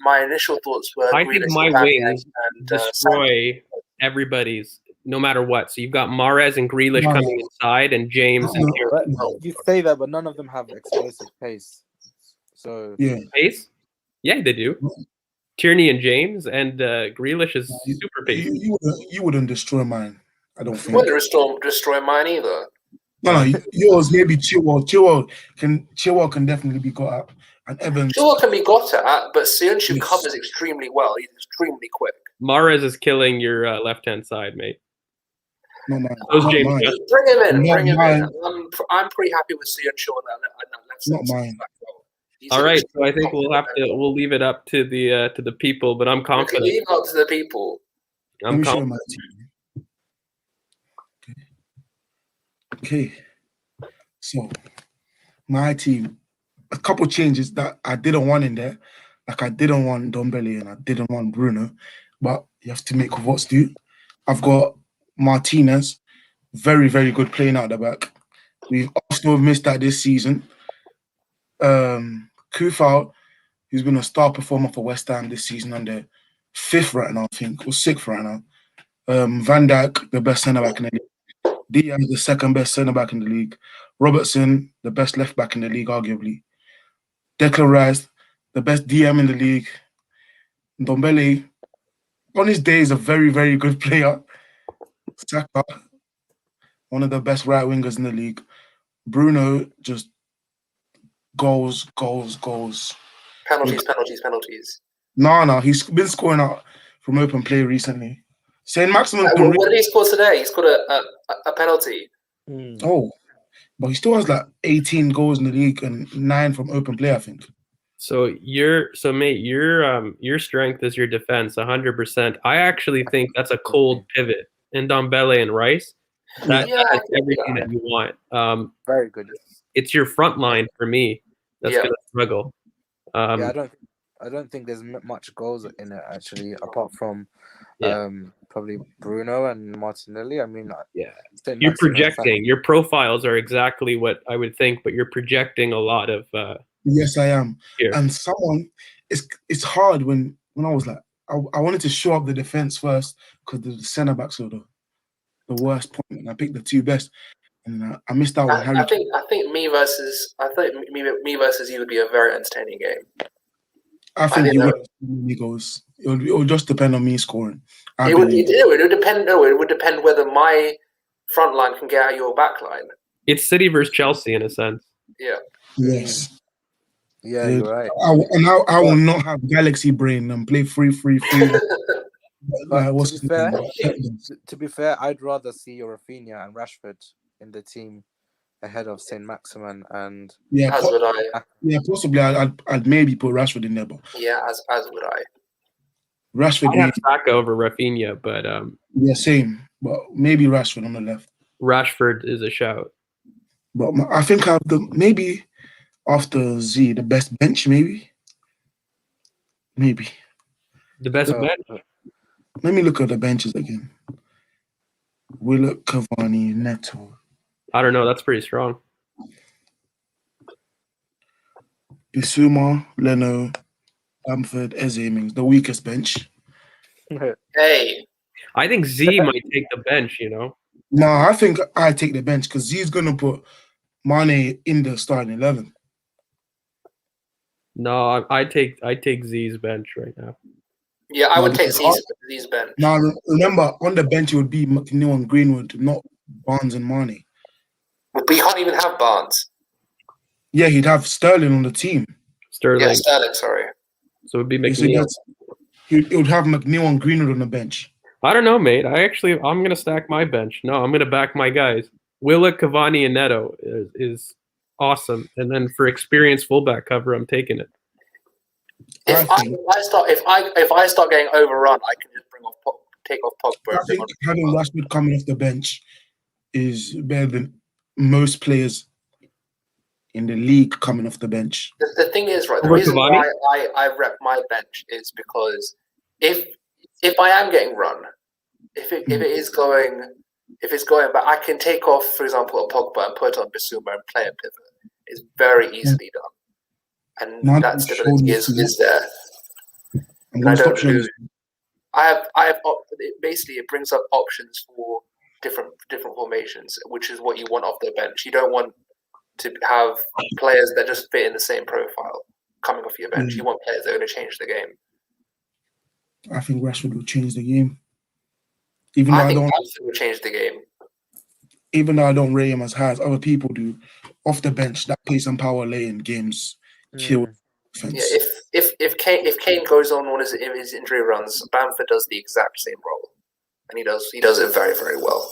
Speaker 1: my initial thoughts were.
Speaker 3: I think my wings destroy everybody's, no matter what. So you've got Mahrez and Grealish coming inside, and James and Kieran.
Speaker 4: You say that, but none of them have explosive pace. So
Speaker 3: pace? Yeah, they do. Tierney and James and Grealish is super pacey.
Speaker 2: You wouldn't destroy mine. I don't think.
Speaker 1: You wouldn't destroy mine either.
Speaker 2: No, yours maybe Chilwell can definitely be got at, and Evans.
Speaker 1: Chilwell can be got at, but Söyüncü covers extremely well. He's extremely quick.
Speaker 3: Mahrez is killing your left-hand side, mate.
Speaker 2: Not mine.
Speaker 1: Bring him in. I'm pretty happy with Söyüncü on that left side.
Speaker 2: Not mine.
Speaker 3: All right, so I think we'll leave it up to the people, but I'm confident.
Speaker 1: Leave it up to the people.
Speaker 3: I'm confident.
Speaker 2: Okay, so my team, a couple changes that I didn't want in there, like I didn't want Ndombele and I didn't want Bruno, but you have to make what's due. I've got Martinez, very, very good playing out the back. We've also missed that this season. Kufal, who's been a star performer for West Ham this season, on the 5th right now, I think, or 6th right now. Van Dijk, the best centre back in the league. Diaz, the 2nd best centre back in the league. Robertson, the best left back in the league, arguably. Declan Rice, the best DM in the league. Ndombele, on his day, is a very, very good player. Saka, one of the best right wingers in the league. Bruno, just goals.
Speaker 1: Penalties.
Speaker 2: No, he's been scoring out from open play recently. Saint Maximin can
Speaker 1: What did he score today? He scored a penalty.
Speaker 2: Oh, but he still has like 18 goals in the league and 9 from open play, I think.
Speaker 3: So mate, your strength is your defense, 100%. I actually think that's a cold pivot in Ndombele and Rice. That's everything that you want.
Speaker 4: Very good.
Speaker 3: It's your front line for me that's going to struggle.
Speaker 4: I don't think there's much goals in it actually, apart from probably Bruno and Martinelli. I mean,
Speaker 3: you're projecting. Your profiles are exactly what I would think, but you're projecting a lot of.
Speaker 2: Yes, I am.
Speaker 3: Here.
Speaker 2: And it's hard when I was like, I wanted to show up the defense first because the centre backs were the worst point, and I picked the 2 best, and I missed out on Harry.
Speaker 1: I think me versus you would be a very entertaining game.
Speaker 2: I think you would many goals. It would just depend on me scoring.
Speaker 1: It would depend. No, it would depend whether my front line can get out your back line.
Speaker 3: It's City versus Chelsea in a sense.
Speaker 1: Yeah.
Speaker 2: Yes.
Speaker 4: Yeah, you're right.
Speaker 2: I will not have galaxy brain and play free.
Speaker 4: To be fair, I'd rather see Rafinha and Rashford in the team ahead of Saint Maximin and
Speaker 1: as would I.
Speaker 2: Yeah, possibly I'd maybe put Rashford in there, but
Speaker 1: as would I.
Speaker 2: Rashford.
Speaker 3: I have Saka over Rafinha, but
Speaker 2: same. But maybe Rashford on the left.
Speaker 3: Rashford is a shout.
Speaker 2: But I think I have maybe after Z the best bench, maybe.
Speaker 3: The best bench.
Speaker 2: Let me look at the benches again. Willock, Cavani, Neto.
Speaker 3: I don't know. That's pretty strong.
Speaker 2: Bissouma, Leno, Bamford, Eze Mings, the weakest bench.
Speaker 1: Hey.
Speaker 3: I think Z might take the bench,
Speaker 2: No, I think I take the bench because Z's going to put Mane in the starting 11.
Speaker 3: No, I take Z's bench right now.
Speaker 1: Yeah, I would take Z's bench.
Speaker 2: Now, remember, on the bench it would be McNeil and Greenwood, not Barnes and Mane.
Speaker 1: But you can't even have Barnes.
Speaker 2: Yeah, he'd have Sterling on the team.
Speaker 1: Yeah, Sterling, sorry.
Speaker 3: So it would be McNeil.
Speaker 2: He would have McNeil and Greenwood on the bench.
Speaker 3: I don't know, mate. I'm going to stack my bench. No, I'm going to back my guys. Willock, Cavani, and Neto is awesome. And then for experienced fullback cover, I'm taking it.
Speaker 1: If I start getting overrun, I can just take off Pogba.
Speaker 2: I think having Rashford coming off the bench is better than most players in the league coming off the bench.
Speaker 1: The thing is, right, the reason why I rep my bench is because if I am getting run, if it's going back, I can take off, for example, a Pogba and put on Bissouma and play a pivot. It's very easily done. And that stability is there. And I don't do. I have basically it brings up options for different formations, which is what you want off the bench. You don't want to have players that just fit in the same profile coming off your bench. You want players that are going to change the game.
Speaker 2: I think Rashford will change the game.
Speaker 1: I think Rashford will change the game.
Speaker 2: Even though I don't rate him as high as other people do, off the bench, that pace and power late in games kill defense.
Speaker 1: Yeah, if Kane goes on one of his injury runs, Bamford does the exact same role, and he does it very, very well.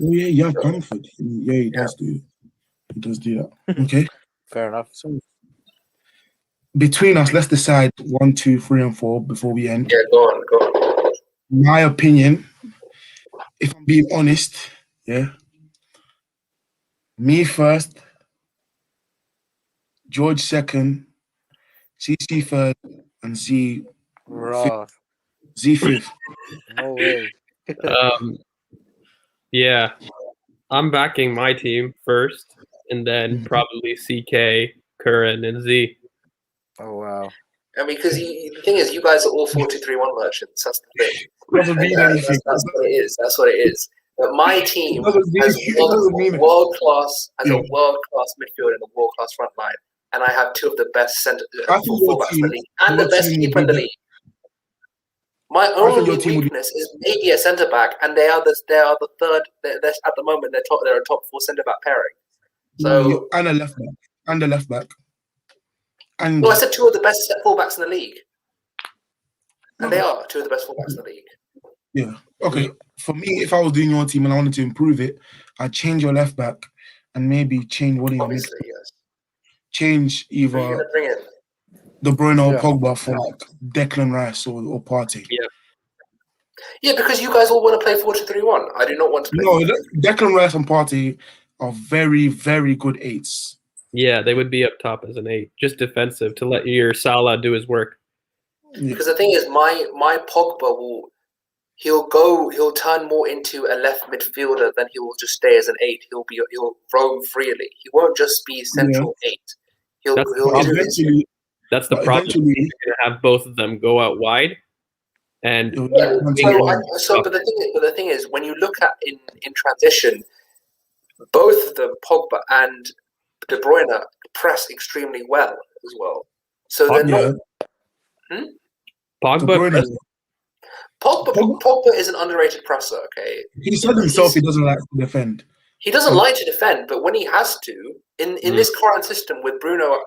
Speaker 2: Oh yeah, Bamford. Yeah, he does do. He does do that. Okay,
Speaker 4: fair enough.
Speaker 2: So between us, let's decide 1, 2, 3, and 4 before we end.
Speaker 1: Yeah, go on.
Speaker 2: My opinion, if I'm being honest, me first, George second, CC third, and Z fifth. Z fifth.
Speaker 4: No way.
Speaker 3: Yeah, I'm backing my team first, and then probably CK, Curran, and Z.
Speaker 4: Oh wow.
Speaker 1: I mean, because the thing is, you guys are all 4-2-3-1 merchants. That's the thing. That's what it is. That's what it is. But my team has world class midfield and a world class front line, and I have 2 of the best fullbacks in the league and the best keeper in the league. My only weakness is maybe a centre back, and they are the third. They're at the moment they're a top 4 centre back pairing. So
Speaker 2: and a left back. And
Speaker 1: No, I said two of the best fullbacks in the league. And they are two of the best fullbacks in the league.
Speaker 2: yeah, okay. For me, if I was doing your team and I wanted to improve it, I'd change your left back and maybe change one of your mid.
Speaker 1: Obviously, yes.
Speaker 2: Change
Speaker 1: Who are you
Speaker 2: either
Speaker 1: going to bring in?
Speaker 2: De Bruyne or
Speaker 4: Yeah.
Speaker 2: Pogba for like Declan Rice or Partey.
Speaker 1: Yeah, because you guys all want to play 4-2-3-1. I do not want to play.
Speaker 2: No, Declan Rice and Partey are very, very good eights.
Speaker 3: Yeah, they would be up top as an 8, just defensive to let your Salah do his work.
Speaker 2: Yeah.
Speaker 1: Because the thing is, my Pogba he'll turn more into a left midfielder than he will just stay as an 8. He'll roam freely. He won't just be central 8. He'll
Speaker 3: That's
Speaker 1: do his
Speaker 2: Eventually,
Speaker 3: That's the
Speaker 2: but
Speaker 3: problem.
Speaker 2: eventually,
Speaker 3: You're gonna have both of them go out wide, and
Speaker 2: it'll
Speaker 1: Yeah,
Speaker 2: eventually-
Speaker 1: but the thing is, when you look at in transition, both of them, Pogba and De Bruyne, press extremely well as well. So they're
Speaker 2: yeah,
Speaker 1: not.
Speaker 2: De
Speaker 3: Pogba.
Speaker 2: Bruyne,
Speaker 1: Pogba is an underrated presser. Okay,
Speaker 2: he said himself he doesn't like to defend.
Speaker 1: he doesn't like to defend, but when he has to, in this current system with Bruno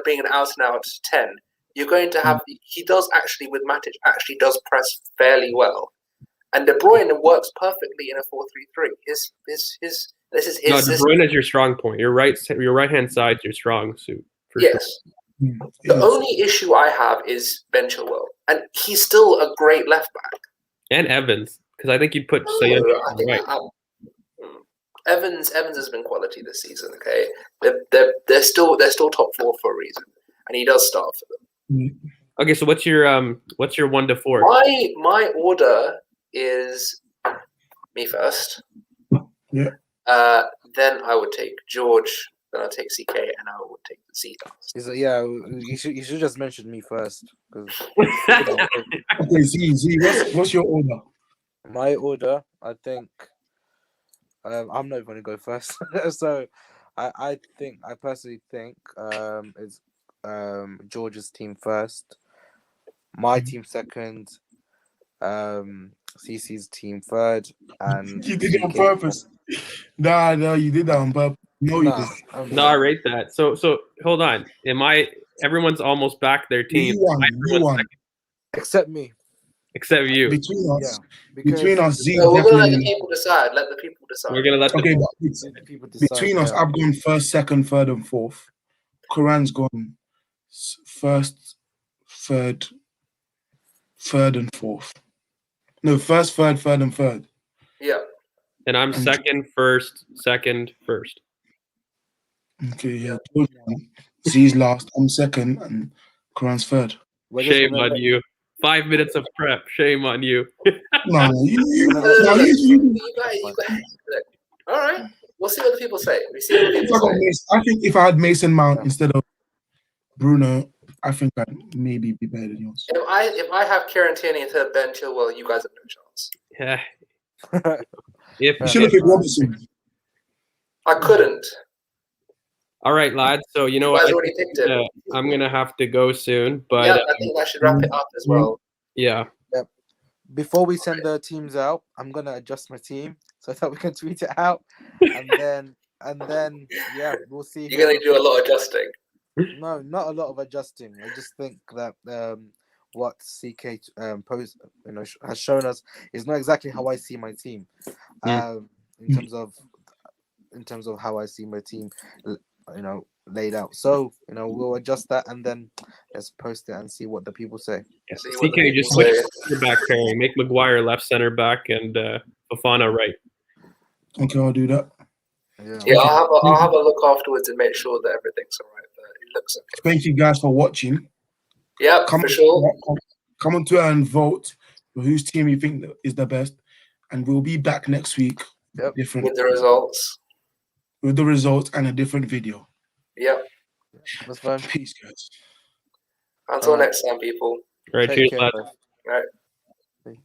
Speaker 1: being an out and out 10, you're going to have. He does actually with Matic actually does press fairly well, and De Bruyne works perfectly in a 4-3-3. This is his
Speaker 3: No, De
Speaker 1: system.
Speaker 3: Bruyne is your strong point. Your right hand side's your strong suit. For sure.
Speaker 1: Yes. The only issue I have is Ben Chilwell, and he's still a great left back.
Speaker 3: And Evans, because I think you'd put
Speaker 1: No,
Speaker 3: Sayed
Speaker 1: I think
Speaker 3: right.
Speaker 1: Evans has been quality this season. Okay, they're still top 4 for a reason, and he does start for them.
Speaker 3: Okay, so what's your 1 to 4?
Speaker 1: My order is me first.
Speaker 2: Yeah.
Speaker 1: Then I would take George. Then I'll take CK, and I would take Z last.
Speaker 4: Yeah, you should just mention me first. 'Cause
Speaker 2: Okay, Z, what's your order?
Speaker 4: my order, I think, I'm not going to go first. So, I personally think it's George's team first, my team second, CC's team third, and
Speaker 2: You did it on
Speaker 4: CK
Speaker 2: purpose. No, you did that on purpose. No, you did.
Speaker 3: No, I rate that. So hold on. Everyone's almost back their team.
Speaker 2: You won.
Speaker 4: except me.
Speaker 3: Except you.
Speaker 2: Between us, Z
Speaker 1: So we're gonna let the
Speaker 2: definitely.
Speaker 1: people decide. Let the people decide.
Speaker 3: We're gonna let
Speaker 2: Okay,
Speaker 3: them.
Speaker 2: but
Speaker 4: People decide,
Speaker 2: between us,
Speaker 4: yeah.
Speaker 2: I've gone first, second, third, and fourth. Quran's gone first, third, and fourth. No, first, third, and third.
Speaker 1: Yeah.
Speaker 3: And I'm second, first, second, first.
Speaker 2: Okay, yeah. Z's last. I'm second, and Quran's third.
Speaker 4: We're just
Speaker 3: Shame
Speaker 4: gonna
Speaker 3: on you. 5 minutes of prep. Shame on you.
Speaker 2: No, you
Speaker 1: You guys. All right. We'll see what the people say. We see what the people say.
Speaker 2: I think if I had Mason Mount instead of Bruno, I think I'd maybe be better than yours.
Speaker 1: If I have Kieran Tierney instead of Ben Chilwell, you guys have no chance.
Speaker 3: Yeah.
Speaker 2: You should have picked Robertson.
Speaker 1: I couldn't.
Speaker 3: All right, lads. So you know
Speaker 1: You guys
Speaker 3: what?
Speaker 1: already picked it.
Speaker 3: I'm gonna have to go soon, but
Speaker 1: Yeah, I think that should wrap it up as well.
Speaker 3: yeah.
Speaker 4: Before we send the teams out, I'm gonna adjust my team so that we can tweet it out, and then yeah, we'll see.
Speaker 1: You're gonna do a lot of adjusting.
Speaker 4: No, not a lot of adjusting. I just think that what CK post has shown us is not exactly how I see my team. In terms of how I see my team, laid out. So we'll adjust that and then let's post it and see what the people say.
Speaker 3: Yes.
Speaker 1: See what
Speaker 3: CK
Speaker 1: the
Speaker 3: just
Speaker 1: people
Speaker 3: switch
Speaker 1: say.
Speaker 3: center back pairing. Make Maguire left center back and Fofana right.
Speaker 2: Okay, I'll do that.
Speaker 1: Yeah, I'll have a look afterwards and make sure that everything's all right. But it looks okay.
Speaker 2: Thank you guys for watching.
Speaker 1: Yeah, for sure.
Speaker 2: Come on Twitter and vote for whose team you think is the best, and we'll be back next week.
Speaker 4: Yep.
Speaker 2: Different
Speaker 1: With the results.
Speaker 2: with the results and a different video.
Speaker 1: Yep.
Speaker 4: That's fine.
Speaker 2: Peace, guys.
Speaker 1: Until next time, people.
Speaker 3: All right,
Speaker 4: Take
Speaker 3: cheers,
Speaker 4: care,
Speaker 3: lads.
Speaker 4: guys.
Speaker 1: All right.